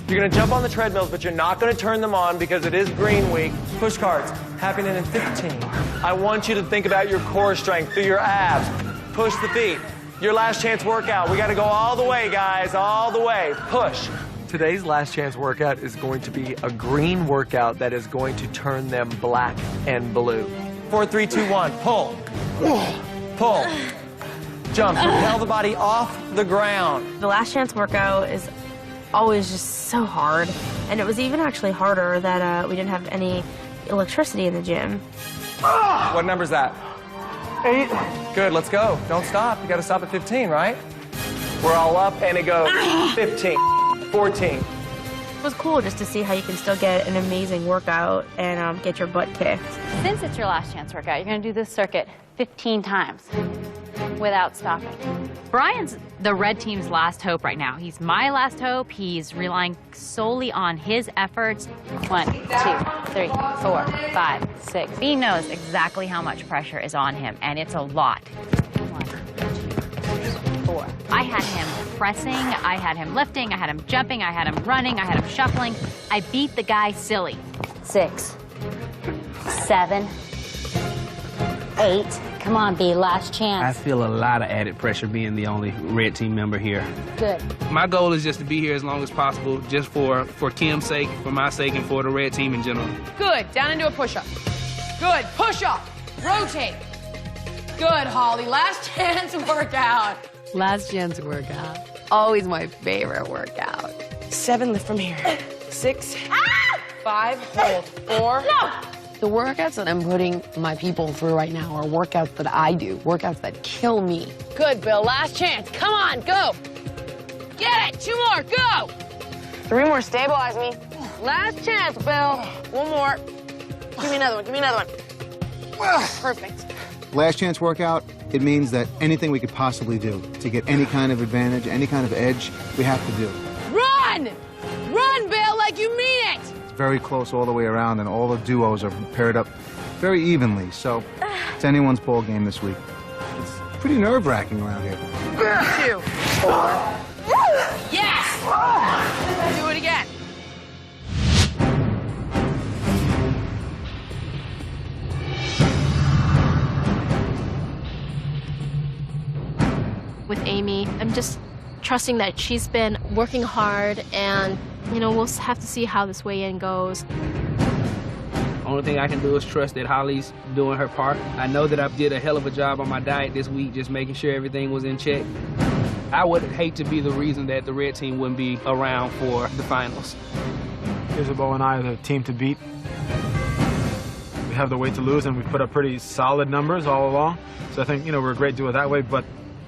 You're gonna jump on the treadmills, but you're not gonna turn them on because it is green week. Push cards, happening in 15. I want you to think about your core strength through your abs. Push the feet. Your last chance workout. We gotta go all the way, guys, all the way. Push. Today's last chance workout is going to be a green workout that is going to turn them black and blue. 4, 3, 2, 1, pull. Pull. Jump, propel the body off the ground. The last chance workout is always just so hard. And it was even actually harder that we didn't have any electricity in the gym. What number's that? 8. Good, let's go. Don't stop. You gotta stop at 15, right? We're all up and it goes 15, 14. It was cool just to see how you can still get an amazing workout and get your butt kicked. Since it's your last chance workout, you're going to do this circuit 15 times without stopping. Brian's the red team's last hope right now. He's my last hope. He's relying solely on his efforts. 1, 2, 3, 4, 5, 6. He knows exactly how much pressure is on him, and it's a lot. 1, 2, 3, before. I had him pressing, I had him lifting, I had him jumping, I had him running, I had him shuffling. I beat the guy silly. 6, 7, 8. Come on, B, last I chance. feel a lot of added pressure being the only red team member here. Good. My goal is just to be here as long as possible, just for Kim's sake, for my sake, and for the red team in general. Good. Down into a push-up. Good. Push-up. Rotate. Good, Holly. Last chance workout. Last chance workout. Always my favorite workout. 7, lift from here. 6, 5, hold. 4. No! The workouts that I'm putting my people through right now are workouts that I do, workouts that kill me. Good, Bill. Last chance. Come on, go. Get it. 2 more. Go. 3 more. Stabilize me. Last chance, Bill. 1 more. Give me another one. Give me another one. Perfect. Last chance workout, it means that anything we could possibly do to get any kind of advantage, any kind of edge, we have to do. Run! Run, Bill, like you mean it! It's very close all the way around, and all the duos are paired up very evenly, so it's anyone's ball game this week. It's pretty nerve-wracking around here. 2, 4. Yes! Do it again. With Amy, I'm just trusting that she's been working hard, and we'll have to see how this weigh-in goes. Only thing I can do is trust that Holly's doing her part. I know that I did a hell of a job on my diet this week, just making sure everything was in check. I would hate to be the reason that the red team wouldn't be around for the finals. Isabeau and I are the team to beat. We have the weight to lose, and we put up pretty solid numbers all along. So I think, we're a great duo that way, but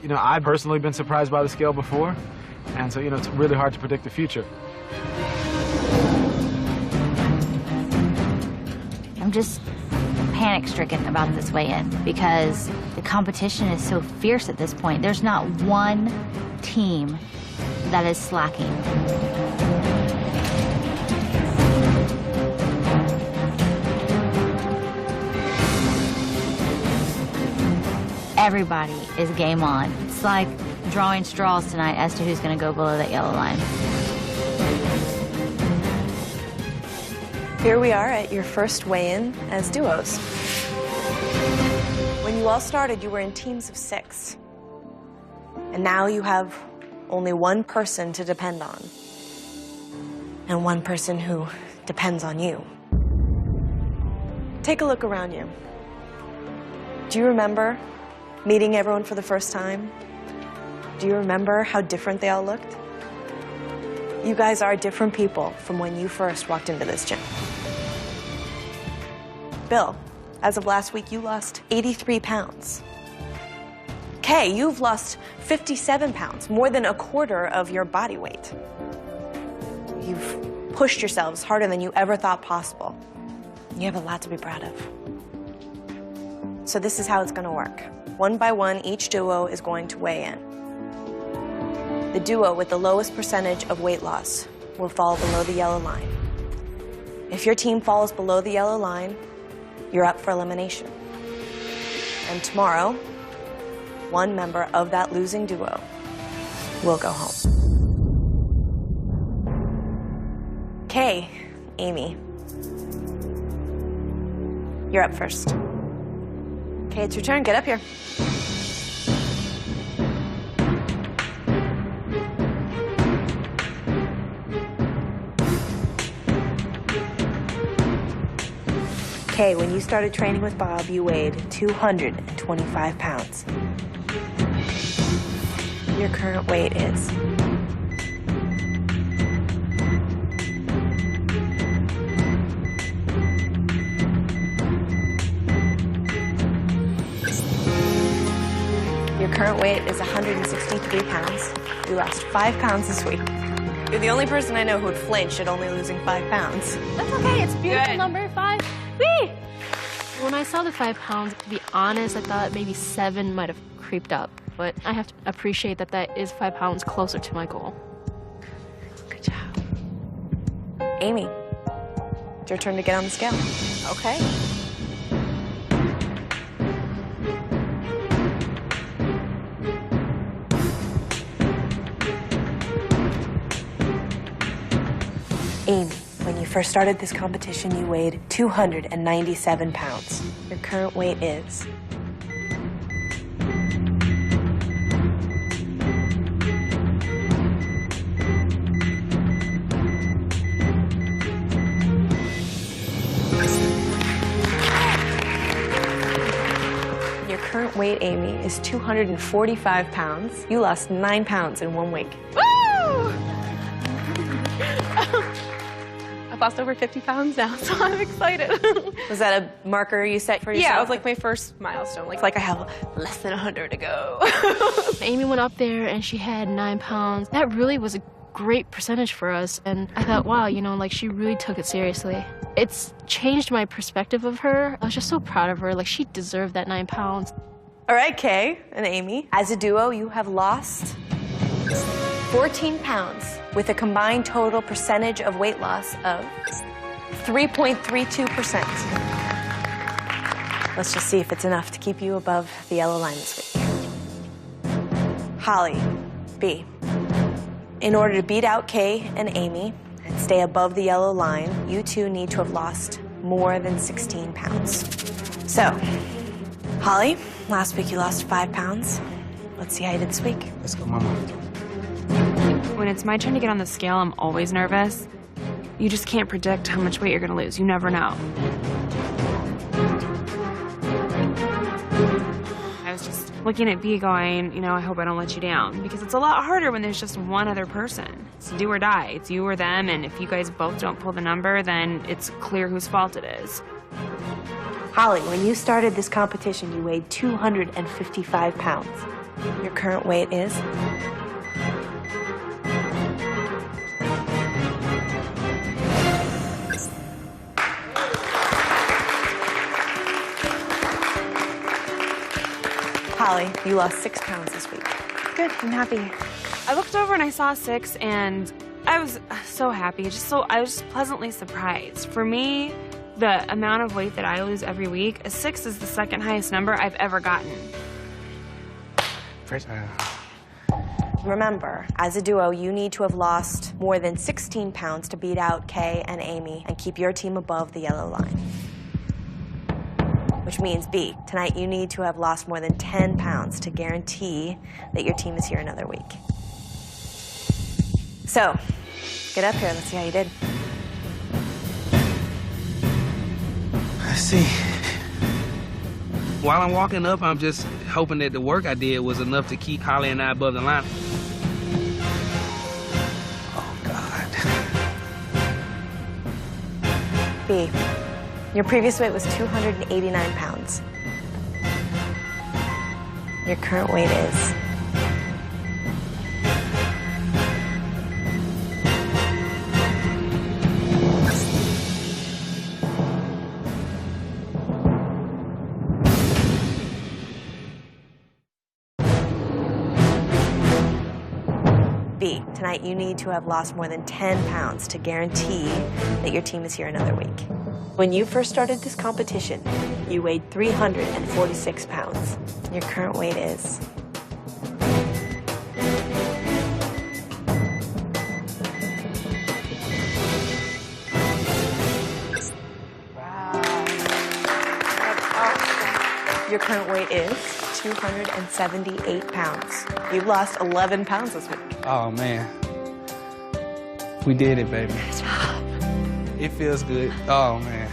I've personally been surprised by the scale before, and so, it's really hard to predict the future. I'm just panic-stricken about this weigh-in because the competition is so fierce at this point. There's not one team that is slacking. Everybody is game on. It's like drawing straws tonight as to who's going to go below that yellow line. Here we are at your first weigh-in as duos. When you all started, you were in teams of 6. And now you have only one person to depend on. And one person who depends on you. Take a look around you. Do you remember meeting everyone for the first time? Do you remember how different they all looked? You guys are different people from when you first walked into this gym. Bill, as of last week, you lost 83 pounds. Kay, you've lost 57 pounds, more than a quarter of your body weight. You've pushed yourselves harder than you ever thought possible. You have a lot to be proud of. So this is how it's going to work. 1 by 1, each duo is going to weigh in. The duo with the lowest percentage of weight loss will fall below the yellow line. If your team falls below the yellow line, you're up for elimination. And tomorrow, one member of that losing duo will go home. Kay, Amy, you're up first. Okay, it's your turn. Get up here. Okay, when you started training with Bob, you weighed 225 pounds. Your current weight is... Your current weight is 163 pounds. You lost 5 pounds this week. You're the only person I know who would flinch at only losing 5 pounds. That's okay. It's a beautiful number, 5. Whee! When I saw the 5 pounds, to be honest, I thought maybe 7 might have creeped up. But I have to appreciate that that is 5 pounds closer to my goal. Good job. Amy, it's your turn to get on the scale. Okay. Amy, when you first started this competition, you weighed 297 pounds. Your current weight is... Your current weight, Amy, is 245 pounds. You lost 9 pounds in 1 week. Woo! I've lost over 50 pounds now, so I'm excited. Was that a marker you set for yourself? Yeah, it was like my first milestone. Like I have less than 100 to go. Amy went up there and she had 9 pounds. That really was a great percentage for us. And I thought, wow, you know, like she really took it seriously. It's changed my perspective of her. I was just so proud of her. Like she deserved that 9 pounds. All right, Kay and Amy, as a duo, you have lost 14 pounds with a combined total percentage of weight loss of 3.32%. Let's just see if it's enough to keep you above the yellow line this week. Holly, B. In order to beat out Kay and Amy and stay above the yellow line, you two need to have lost more than 16 pounds. So, Holly, last week you lost 5 pounds. Let's see how you did this week. Let's go, Mama. When it's my turn to get on the scale, I'm always nervous. You just can't predict how much weight you're gonna lose. You never know. I was just looking at B going, you know, I hope I don't let you down. Because it's a lot harder when there's just one other person. It's do or die. It's you or them, and if you guys both don't pull the number, then it's clear whose fault it is. Holly, when you started this competition, you weighed 255 pounds. Your current weight is? Holly, you lost 6 pounds this week. Good, I'm happy. I looked over and I saw 6, and I was so happy. I was just pleasantly surprised. For me, the amount of weight that I lose every week, a 6 is the second highest number I've ever gotten. Remember, as a duo, you need to have lost more than 16 pounds to beat out Kay and Amy and keep your team above the yellow line. Which means, B, tonight you need to have lost more than 10 pounds to guarantee that your team is here another week. So, get up here, let's see how you did. Let's see. While I'm walking up, I'm just hoping that the work I did was enough to keep Holly and I above the line. Oh, God. B, your previous weight was 289 pounds. Your current weight is? B, tonight you need to have lost more than 10 pounds to guarantee that your team is here another week. When you first started this competition, you weighed 346 pounds. Your current weight is? Your current weight is 278 pounds. You've lost 11 pounds this week. Oh, man. We did it, baby. It feels good. Oh, man.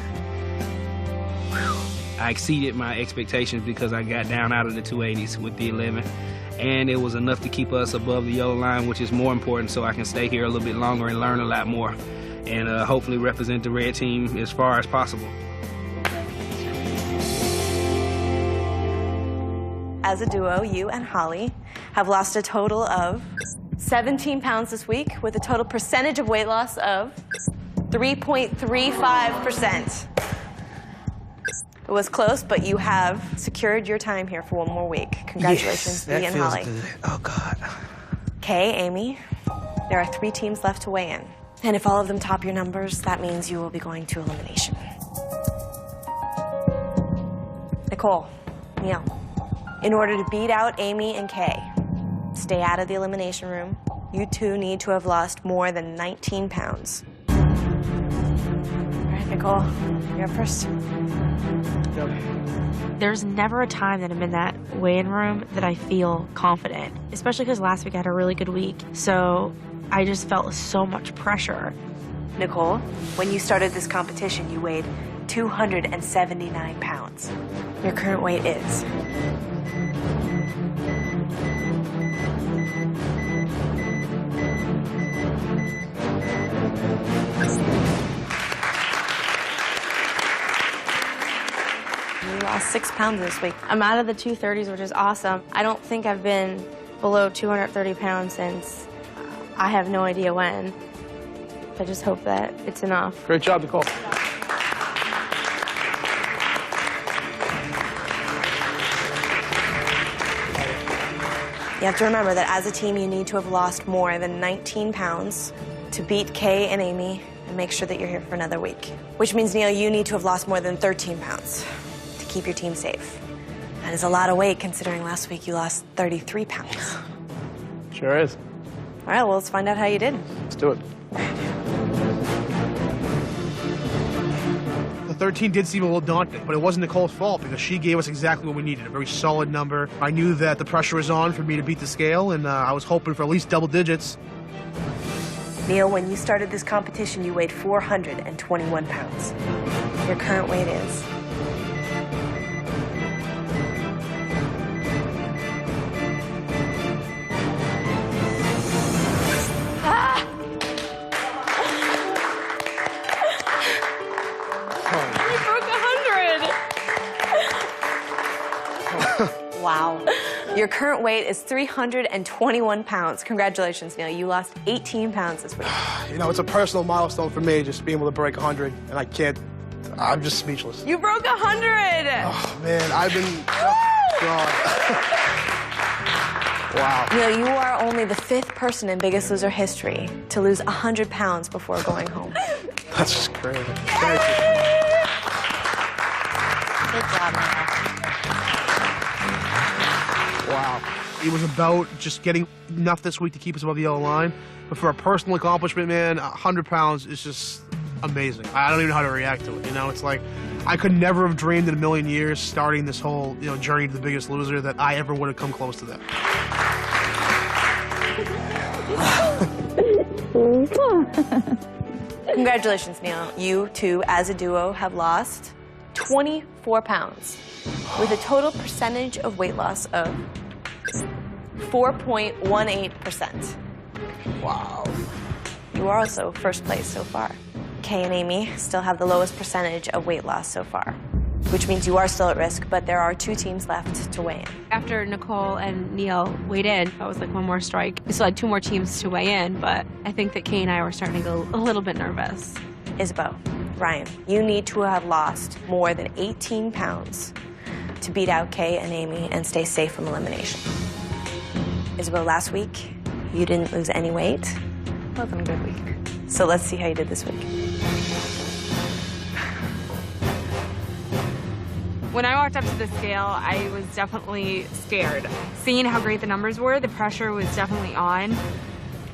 I exceeded my expectations because I got down out of the 280s with the 11. And it was enough to keep us above the yellow line, which is more important, so I can stay here a little bit longer and learn a lot more. And hopefully represent the red team as far as possible. As a duo, you and Holly have lost a total of 17 pounds this week with a total percentage of weight loss of 3.35%. It was close, but you have secured your time here for one more week. Congratulations, yes, Lee and Holly. That feels good. Oh, God. Kay, Amy, there are 3 teams left to weigh in. And if all of them top your numbers, that means you will be going to elimination. Nicole, Neil, in order to beat out Amy and Kay, stay out of the elimination room, you two need to have lost more than 19 pounds. right, Nicole, you're up first. There's never a time that I'm in that weigh-in room that I feel confident, especially because last week I had a really good week. So I just felt so much pressure. Nicole, when you started this competition, you weighed 279 pounds. Your current weight is... You lost 6 pounds this week. I'm out of the 230s, which is awesome. I don't think I've been below 230 pounds since I have no idea when. I just hope that it's enough. Great job, Nicole. You have to remember that as a team, you need to have lost more than 19 pounds to beat Kay and Amy and make sure that you're here for another week. Which means, Neil, you need to have lost more than 13 pounds to keep your team safe. That is a lot of weight considering last week you lost 33 pounds. Sure is. All right, well, let's find out how you did. Let's do it. The 13 did seem a little daunting, but it wasn't Nicole's fault because she gave us exactly what we needed, a very solid number. I knew that the pressure was on for me to beat the scale, and I was hoping for at least double digits. Neil, when you started this competition, you weighed 421 pounds. Your current weight is... Wow. Your current weight is 321 pounds. Congratulations, Neil. You lost 18 pounds this week. You know, it's a personal milestone for me, just being able to break 100, and I can't, I'm just speechless. You broke 100! Oh, man, I've been, oh, God. Wow. Neil, you are only the 5th person in Biggest Loser history to lose 100 pounds before going home. That's just crazy. Thank you. Good job, Neil. Wow. It was about just getting enough this week to keep us above the yellow line. But for a personal accomplishment, man, 100 pounds is just amazing. I don't even know how to react to it. You know, it's like I could never have dreamed in a million years starting this whole, you know, journey to the Biggest Loser that I ever would have come close to that. Congratulations, Neil. You two, as a duo, have lost 24 pounds with a total percentage of weight loss of 4.18%. Wow. You are also first place so far. Kay and Amy still have the lowest percentage of weight loss so far, which means you are still at risk, but there are 2 teams left to weigh in. After Nicole and Neil weighed in, that was like one more strike. We still had 2 more teams to weigh in, but I think that Kay and I were starting to go a little bit nervous. Isabeau, Ryan, you need to have lost more than 18 pounds to beat out Kay and Amy and stay safe from elimination. Isabeau, last week, you didn't lose any weight. Wasn't a good week. So let's see how you did this week. When I walked up to the scale, I was definitely scared. Seeing how great the numbers were, the pressure was definitely on.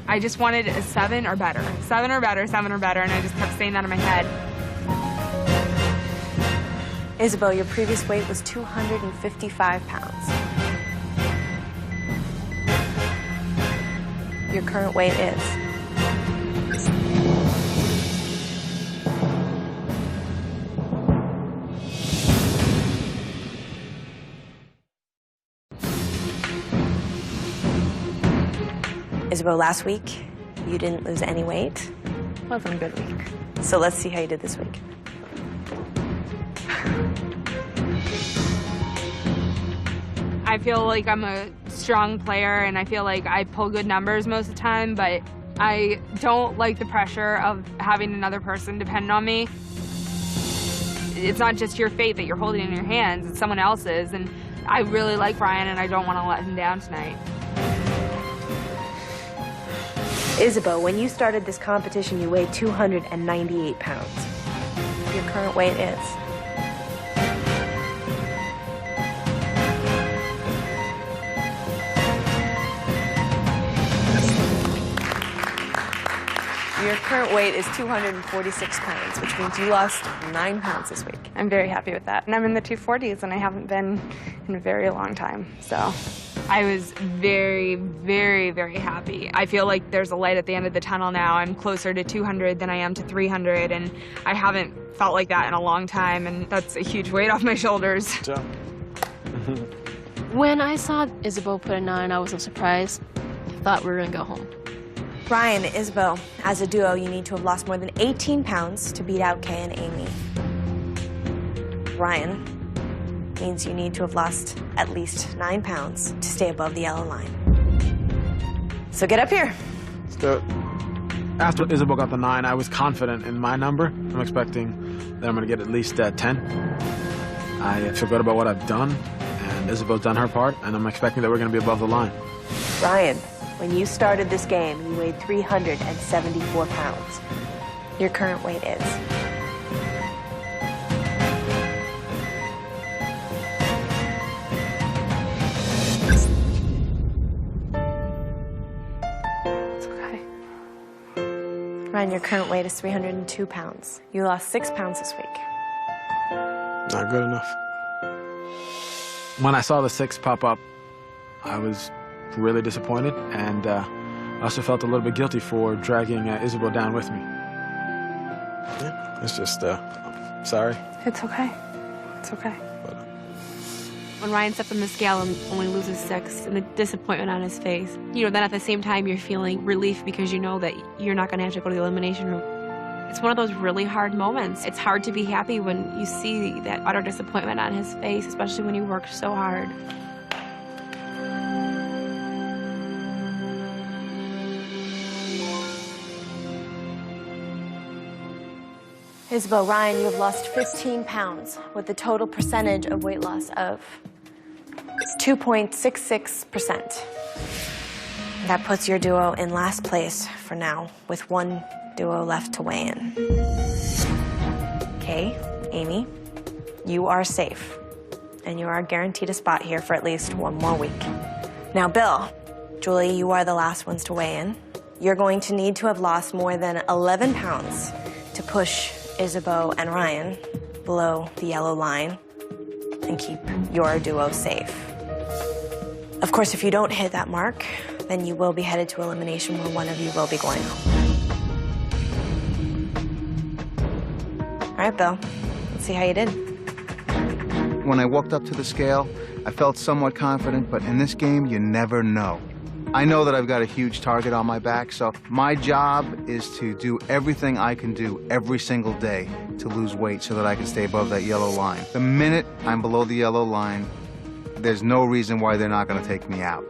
I just wanted a 7 or better. 7 or better, 7 or better, and I just kept saying that in my head. Isabeau, your previous weight was 255 pounds. Your current weight is... Isabeau, last week, you didn't lose any weight. Wasn't a good week. So let's see how you did this week. I feel like I'm a strong player and I feel like I pull good numbers most of the time, but I don't like the pressure of having another person depend on me. It's not just your fate that you're holding in your hands, it's someone else's, and I really like Brian and I don't want to let him down tonight. Isabeau, when you started this competition, you weighed 298 pounds. Your current weight is... Your current weight is 246 pounds, which means you lost 9 pounds this week. I'm very happy with that. And I'm in the 240s, and I haven't been in a very long time, so. I was very, very, very happy. I feel like there's a light at the end of the tunnel now. I'm closer to 200 than I am to 300, and I haven't felt like that in a long time, and that's a huge weight off my shoulders. When I saw Isabeau put a 9, I was so surprised. I thought we were gonna go home. Ryan, Isabeau, as a duo, you need to have lost more than 18 pounds to beat out Kay and Amy. Ryan means you need to have lost at least 9 pounds to stay above the yellow line. So get up here. Let's do it. After Isabeau got the 9, I was confident in my number. I'm expecting that I'm going to get at least 10. I feel good about what I've done, and Isabeau's done her part, and I'm expecting that we're going to be above the line. Ryan, when you started this game, you weighed 374 pounds. Your current weight is? Ryan, your current weight is 302 pounds. You lost 6 pounds this week. Not good enough. When I saw the 6 pop up, I was really disappointed, and I also felt a little bit guilty for dragging Isabeau down with me. Yeah, it's just, sorry. It's okay. It's okay. When Ryan steps on the scale and only loses 6, and the disappointment on his face, you know, then at the same time you're feeling relief because you know that you're not going to have to go to the elimination room. It's one of those really hard moments. It's hard to be happy when you see that utter disappointment on his face, especially when you worked so hard. Isabeau, Ryan, you have lost 15 pounds with the total percentage of weight loss of 2.66%. That puts your duo in last place for now, with one duo left to weigh in. Kay, Amy, you are safe, and you are guaranteed a spot here for at least one more week. Now, Bill, Julie, you are the last ones to weigh in. You're going to need to have lost more than 11 pounds to push Isabeau and Ryan below the yellow line and keep your duo safe. Of course, if you don't hit that mark, then you will be headed to elimination where one of you will be going home. All right, Bill, let's see how you did. When I walked up to the scale, I felt somewhat confident, but in this game, you never know. I know that I've got a huge target on my back, so my job is to do everything I can do every single day to lose weight so that I can stay above that yellow line. The minute I'm below the yellow line, there's no reason why they're not going to take me out.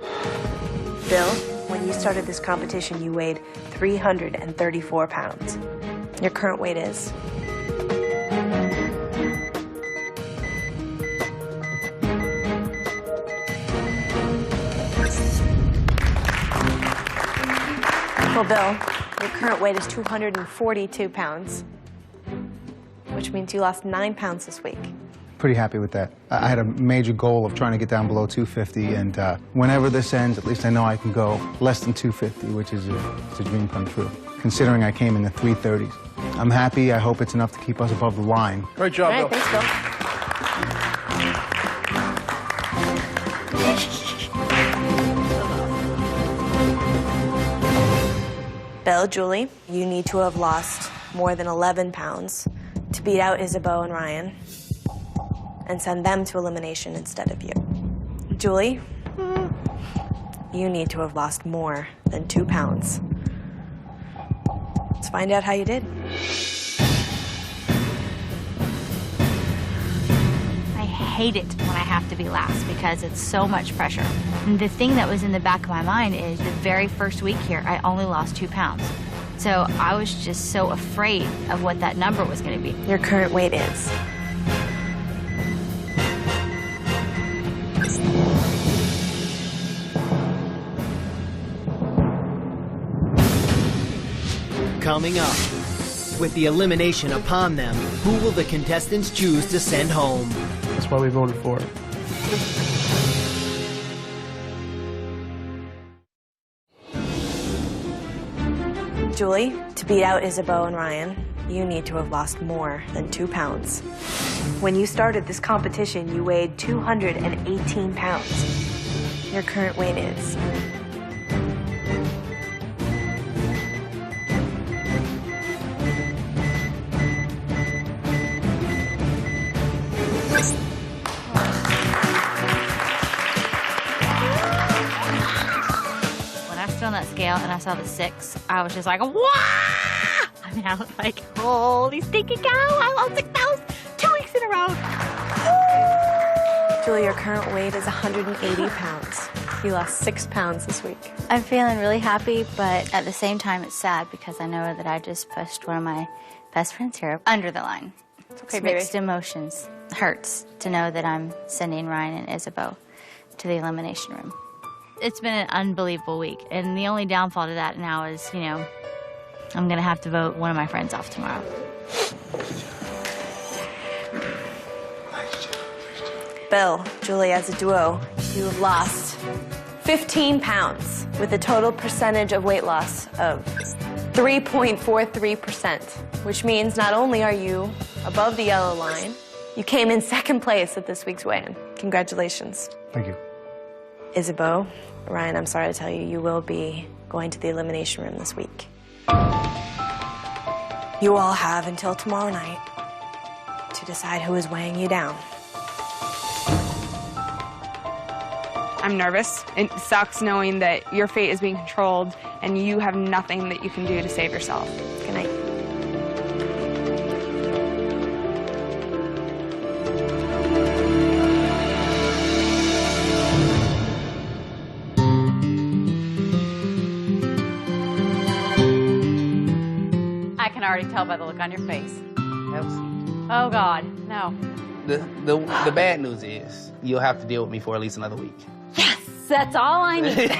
Bill, when you started this competition, you weighed 334 pounds. Your current weight is? Well, Bill, your current weight is 242 pounds, which means you lost 9 pounds this week. Pretty happy with that. I had a major goal of trying to get down below 250, and whenever this ends, at least I know I can go less than 250, which is it's a dream come true, considering I came in the 330s. I'm happy. I hope it's enough to keep us above the line. Great job, All right, Bill. thanks, Bill. Bill, Julie, you need to have lost more than 11 pounds to beat out Isabeau and Ryan and send them to elimination instead of you. Julie, you need to have lost more than 2 pounds. Let's find out how you did. I hate it when I have to be last because it's so much pressure. And the thing that was in the back of my mind is the very first week here, I only lost 2 pounds. So I was just so afraid of what that number was going to be. Your current weight is? Coming up, with the elimination upon them, who will the contestants choose to send home? That's why we voted for it. Julie, to beat out Isabeau and Ryan, you need to have lost more than 2 pounds. When you started this competition, you weighed 218 pounds. Your current weight is... On that scale and I saw the 6, I was just like, wah! I mean, I was like, holy stinking cow, I lost 6 pounds 2 weeks in a row. Julie, your current weight is 180 pounds. You lost 6 pounds this week. I'm feeling really happy, but at the same time, it's sad because I know that I just pushed one of my best friends here under the line. It's okay, It's mixed emotions. It hurts to know that I'm sending Ryan and Isabeau to the elimination room. It's been an unbelievable week, and the only downfall to that now is, you know, I'm gonna have to vote one of my friends off tomorrow. Bill, Julie, as a duo, you have lost 15 pounds with a total percentage of weight loss of 3.43%, which means not only are you above the yellow line, you came in second place at this week's weigh-in. Congratulations. Thank you. Isabeau, Ryan, I'm sorry to tell you, you will be going to the elimination room this week. You all have until tomorrow night to decide who is weighing you down. I'm nervous. It sucks knowing that your fate is being controlled and you have nothing that you can do to save yourself. Good night. I can already tell by the look on your face. Oh, God, no. The bad news is you'll have to deal with me for at least another week. Yes, that's all I need.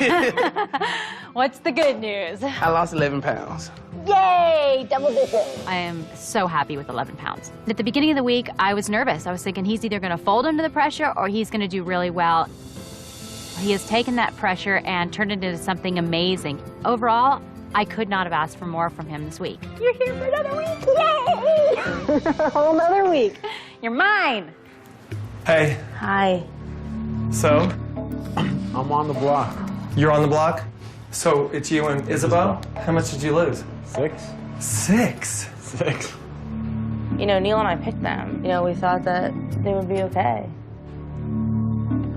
What's the good news? I lost 11 pounds. Yay, double digits. I am so happy with 11 pounds. At the beginning of the week, I was nervous. I was thinking he's either going to fold under the pressure or he's going to do really well. He has taken that pressure and turned it into something amazing. Overall, I could not have asked for more from him this week. You're here for another week. Yay! A whole another week. You're mine. Hey. Hi. So? I'm on the block. You're on the block? So it's you and Isabeau? How much did you lose? 6. 6? 6. You know, Neil and I picked them. You know, we thought that they would be okay.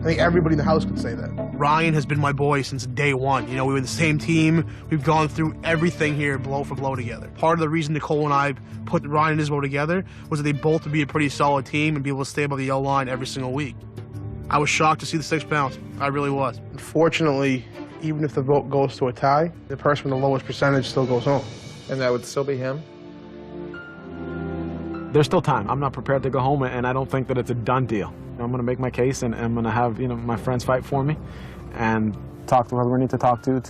I think everybody in the house could say that. Ryan has been my boy since day one. You know, we were the same team. We've gone through everything here blow for blow together. Part of the reason Nicole and I put Ryan and Isabeau together was that they both would be a pretty solid team and be able to stay above the yellow line every single week. I was shocked to see the 6 pounds. I really was. Unfortunately, even if the vote goes to a tie, the person with the lowest percentage still goes home. And that would still be him? There's still time. I'm not prepared to go home, and I don't think that it's a done deal. I'm going to make my case, and I'm going to have, you know, my friends fight for me and talk to whoever we need to talk to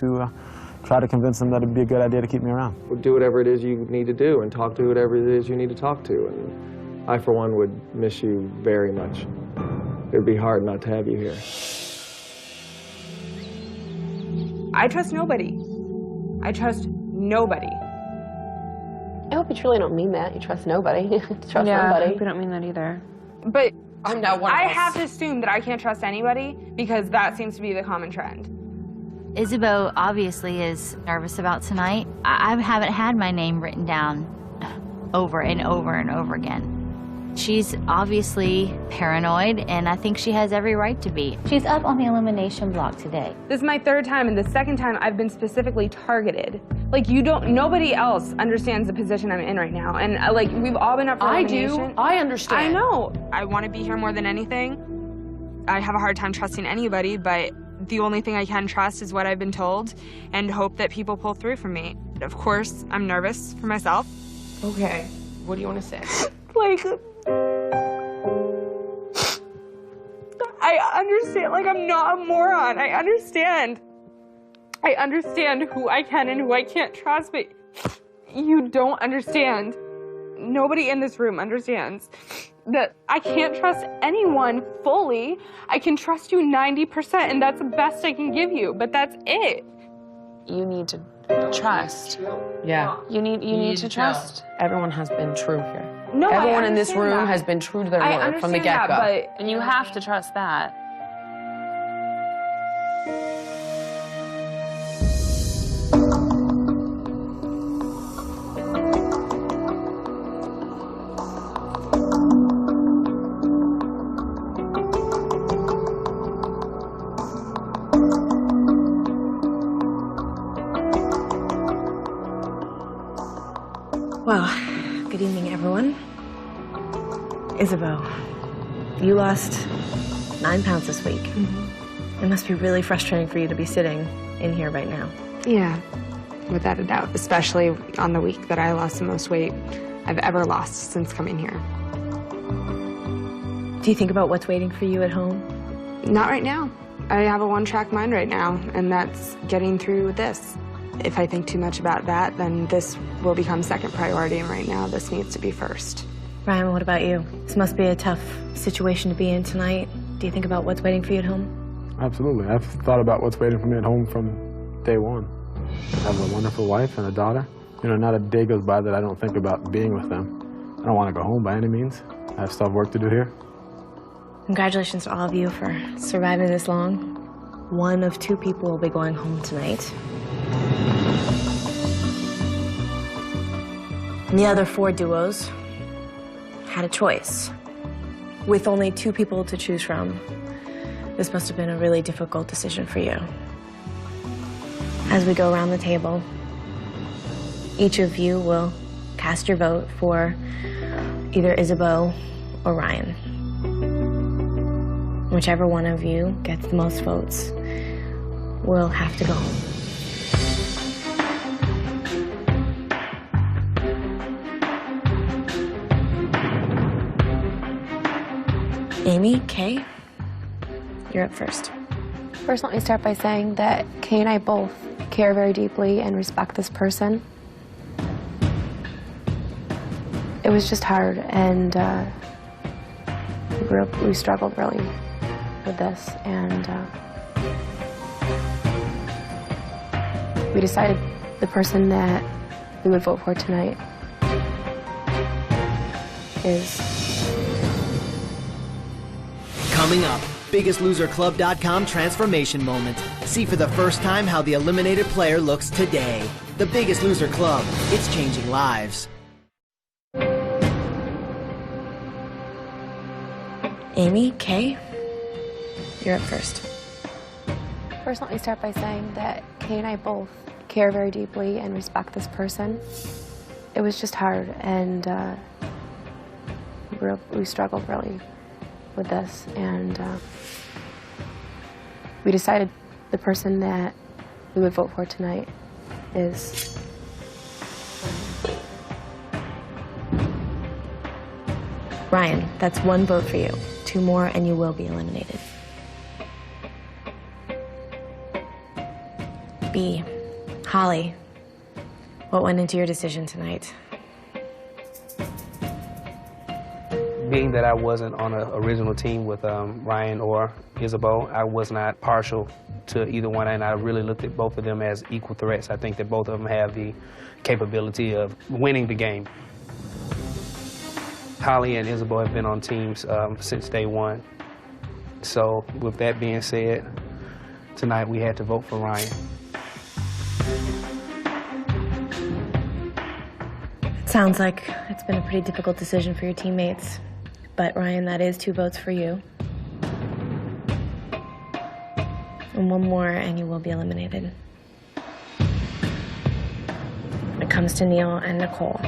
try to convince them that it'd be a good idea to keep me around. Well, do whatever it is you need to do and talk to whatever it is you need to talk to. And I, for one, would miss you very much. It'd be hard not to have you here. I trust nobody. I trust nobody. I hope you truly don't mean that. You trust nobody. Trust I nobody. hope you don't mean that either. But I'm not one of I us. have to assume that I can't trust anybody because that seems to be the common trend. Isabeau obviously is nervous about tonight. I haven't had my name written down over and over and over again. She's obviously paranoid, and I think she has every right to be. She's up on the elimination block today. This is my 3rd time, and the 2nd time I've been specifically targeted. Like, nobody else understands the position I'm in right now. And, like, we've all been up for elimination. I do. I understand. I know. I want to be here more than anything. I have a hard time trusting anybody, but the only thing I can trust is what I've been told and hope that people pull through for me. Of course, I'm nervous for myself. Okay. What do you want to say? Like, I understand, like, I'm not a moron. I understand who I can and who I can't trust, but you don't understand. Nobody in this room understands that I can't trust anyone fully. I can trust you 90%, and that's the best I can give you, but that's it. You need to trust. Yeah. You need to trust. Everyone has been true here. No, I Everyone in this understand room that. has been true to their I word from the understand that, get-go. but- And you have to trust that. Well, good evening, everyone. Isabeau, you lost 9 pounds this week. It must be really frustrating for you to be sitting in here right now. Yeah, without a doubt, especially on the week that I lost the most weight I've ever lost since coming here. Do you think about what's waiting for you at home? Not right now. I have a one-track mind right now, and that's getting through this. If I think too much about that, then this will become second priority, and right now this needs to be first. Ryan, what about you? This must be a tough situation to be in tonight. Do you think about what's waiting for you at home? Absolutely. I've thought about what's waiting for me at home from day one. I have a wonderful wife and a daughter. You know, not a day goes by that I don't think about being with them. I don't want to go home by any means. I still have work to do here. Congratulations to all of you for surviving this long. One of 2 people will be going home tonight. And the other 4 duos had a choice. With only 2 people to choose from, this must have been a really difficult decision for you. As we go around the table, each of you will cast your vote for either Isabeau or Ryan. Whichever one of you gets the most votes will have to go home. Amy, Kay, you're up first. First, let me start by saying that Kay and I both care very deeply and respect this person. It was just hard, and we struggled really with this, and we decided the person that we would vote for tonight is... Coming up, BiggestLoserClub.com transformation moment. See for the first time how the eliminated player looks today. The Biggest Loser Club. It's changing lives. Amy, Kay, you're up first. First, let me start by saying that Kay and I both care very deeply and respect this person. It was just hard, and we struggled really with this, and we decided the person that we would vote for tonight is... Ryan, that's 1 vote for you. 2 more and you will be eliminated. B, Holly, what went into your decision tonight? Being that I wasn't on an original team with Ryan or Isabeau, I was not partial to either one, and I really looked at both of them as equal threats. I think that both of them have the capability of winning the game. Holly and Isabeau have been on teams since day one. So with that being said, tonight we had to vote for Ryan. It sounds like it's been a pretty difficult decision for your teammates. But Ryan, that is 2 votes for you. And 1 more and you will be eliminated. When it comes to Neil and Nicole,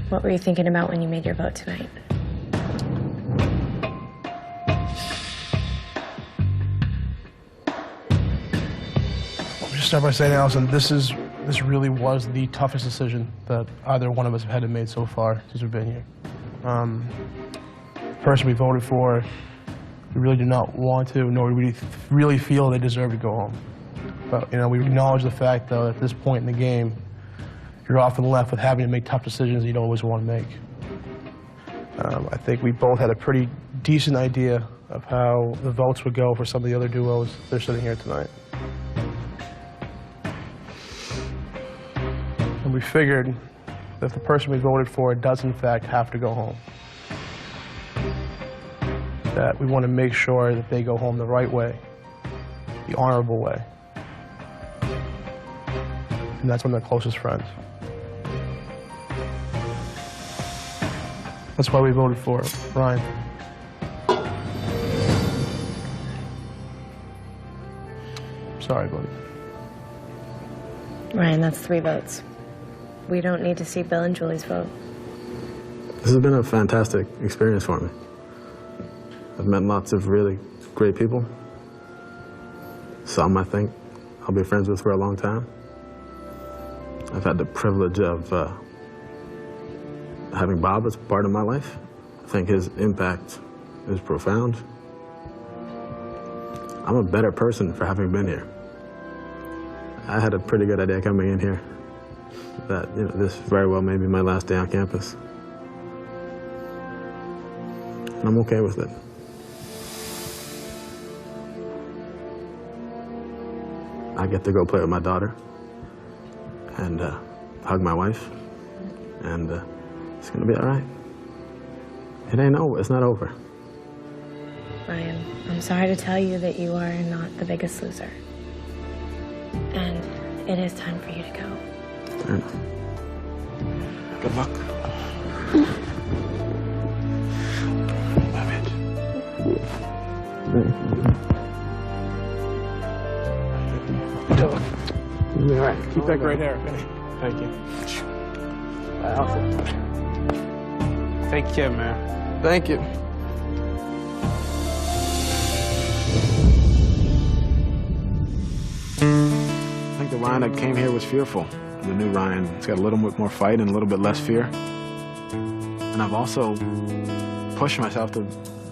what were you thinking about when you made your vote tonight? Just start by saying, Allison, this really was the toughest decision that either one of us had made so far since we've been here. The person we voted for, we really did not want to, nor do we really feel they deserve to go home. But, you know, we acknowledge the fact, though, at this point in the game, you're often left with having to make tough decisions you don't always want to make. I think we both had a pretty decent idea of how the votes would go for some of the other duos that are sitting here tonight. we figured that if the person we voted for does in fact have to go home, that we want to make sure that they go home the right way, the honorable way. And that's one of their closest friends. That's why we voted for Ryan. Sorry, buddy. Ryan, that's 3 votes. We don't need to see Bill and Julie's vote. This has been a fantastic experience for me. I've met lots of really great people. Some I think I'll be friends with for a long time. I've had the privilege of having Bob as part of my life. I think his impact is profound. I'm a better person for having been here. I had a pretty good idea coming in here that this very well may be my last day on campus. And I'm okay with it. I get to go play with my daughter and hug my wife, and it's gonna be all right. It ain't over, it's not over. Ryan, I'm sorry to tell you that you are not the biggest loser. And it is time for you to go. Fair enough. Good luck. All right, keep that great hair. Thank you. Take care, man. Thank you. I think the Ryan that came here was fearful. The new Ryan, it's got a little bit more fight and a little bit less fear. And I've also pushed myself to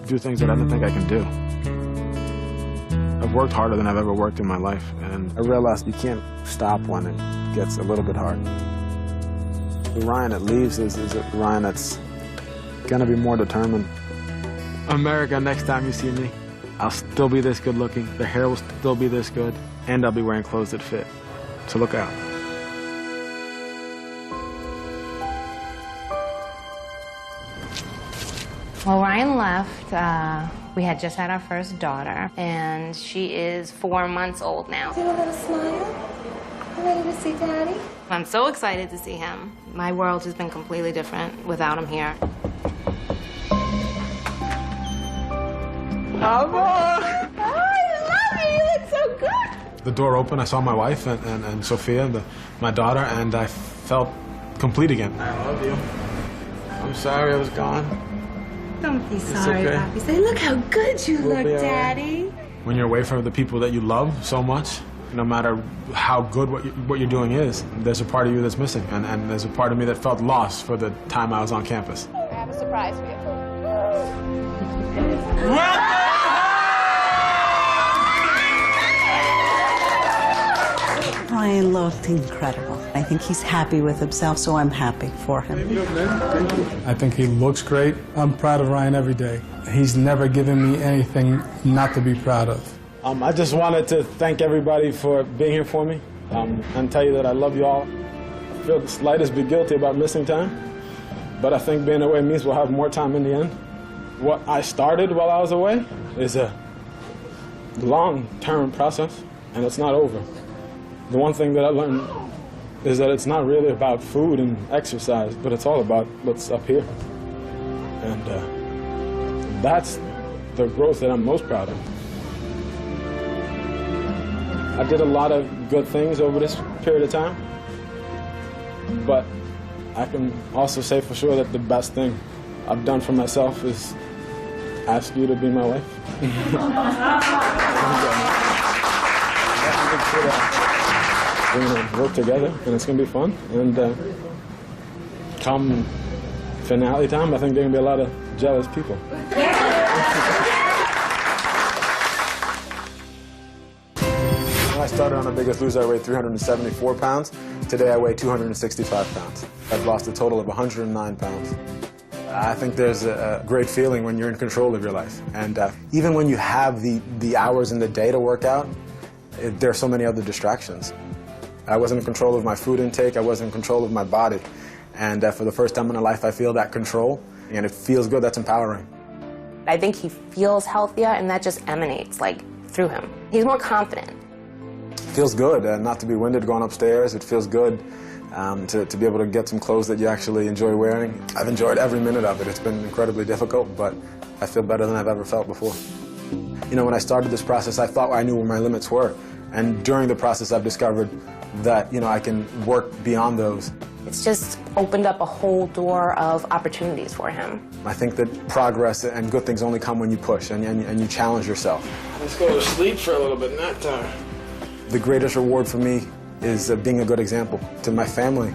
do things that I didn't think I can do. I've worked harder than I've ever worked in my life, and I realized you can't stop when it gets a little bit hard. The Ryan that leaves is a Ryan that's gonna be more determined. America, next time you see me, I'll still be this good looking, the hair will still be this good, and I'll be wearing clothes that fit. So look out. Well, Ryan left. We had just had our first daughter, and she is 4 months old now. Do a little smile. You ready to see Daddy? I'm so excited to see him. My world has been completely different without him here. I love you. You look so good. The door opened, I saw my wife and Sophia, my daughter, and I felt complete again. I love you. I'm sorry I was gone. Don't be It's sorry, okay. Papi. Say, look how good you We'll look, be all right. Daddy. When you're away from the people that you love so much, no matter how good what you're doing is, there's a part of you that's missing, and there's a part of me that felt lost for the time I was on campus. I have a surprise for you. Ryan looked incredible. I think he's happy with himself, so I'm happy for him. I think he looks great. I'm proud of Ryan every day. He's never given me anything not to be proud of. I just wanted to thank everybody for being here for me, and tell you that I love you all. I feel the slightest bit guilty about missing time, but I think being away means we'll have more time in the end. What I started while I was away is a long-term process, and it's not over. The one thing that I learned is that it's not really about food and exercise, but it's all about what's up here. And that's the growth that I'm most proud of. I did a lot of good things over this period of time, but I can also say for sure that the best thing I've done for myself is ask you to be my wife. We're going to work together, and it's going to be fun. And come finale time, I think there are going to be a lot of jealous people. When I started on The Biggest Loser, I weighed 374 pounds. Today, I weigh 265 pounds. I've lost a total of 109 pounds. I think there's a great feeling when you're in control of your life. And even when you have the hours in the day to work out, there are so many other distractions. I wasn't in control of my food intake, I wasn't in control of my body. And for the first time in my life, I feel that control, and it feels good, that's empowering. I think he feels healthier, and that just emanates, like, through him. He's more confident. It feels good not to be winded going upstairs. It feels good to be able to get some clothes that you actually enjoy wearing. I've enjoyed every minute of it. It's been incredibly difficult, but I feel better than I've ever felt before. You know, when I started this process, I thought I knew where my limits were. And during the process, I've discovered that, you know, I can work beyond those. It's just opened up a whole door of opportunities for him. I think that progress and good things only come when you push and you challenge yourself. Let's go to sleep for a little bit, nap time. The greatest reward for me is being a good example to my family.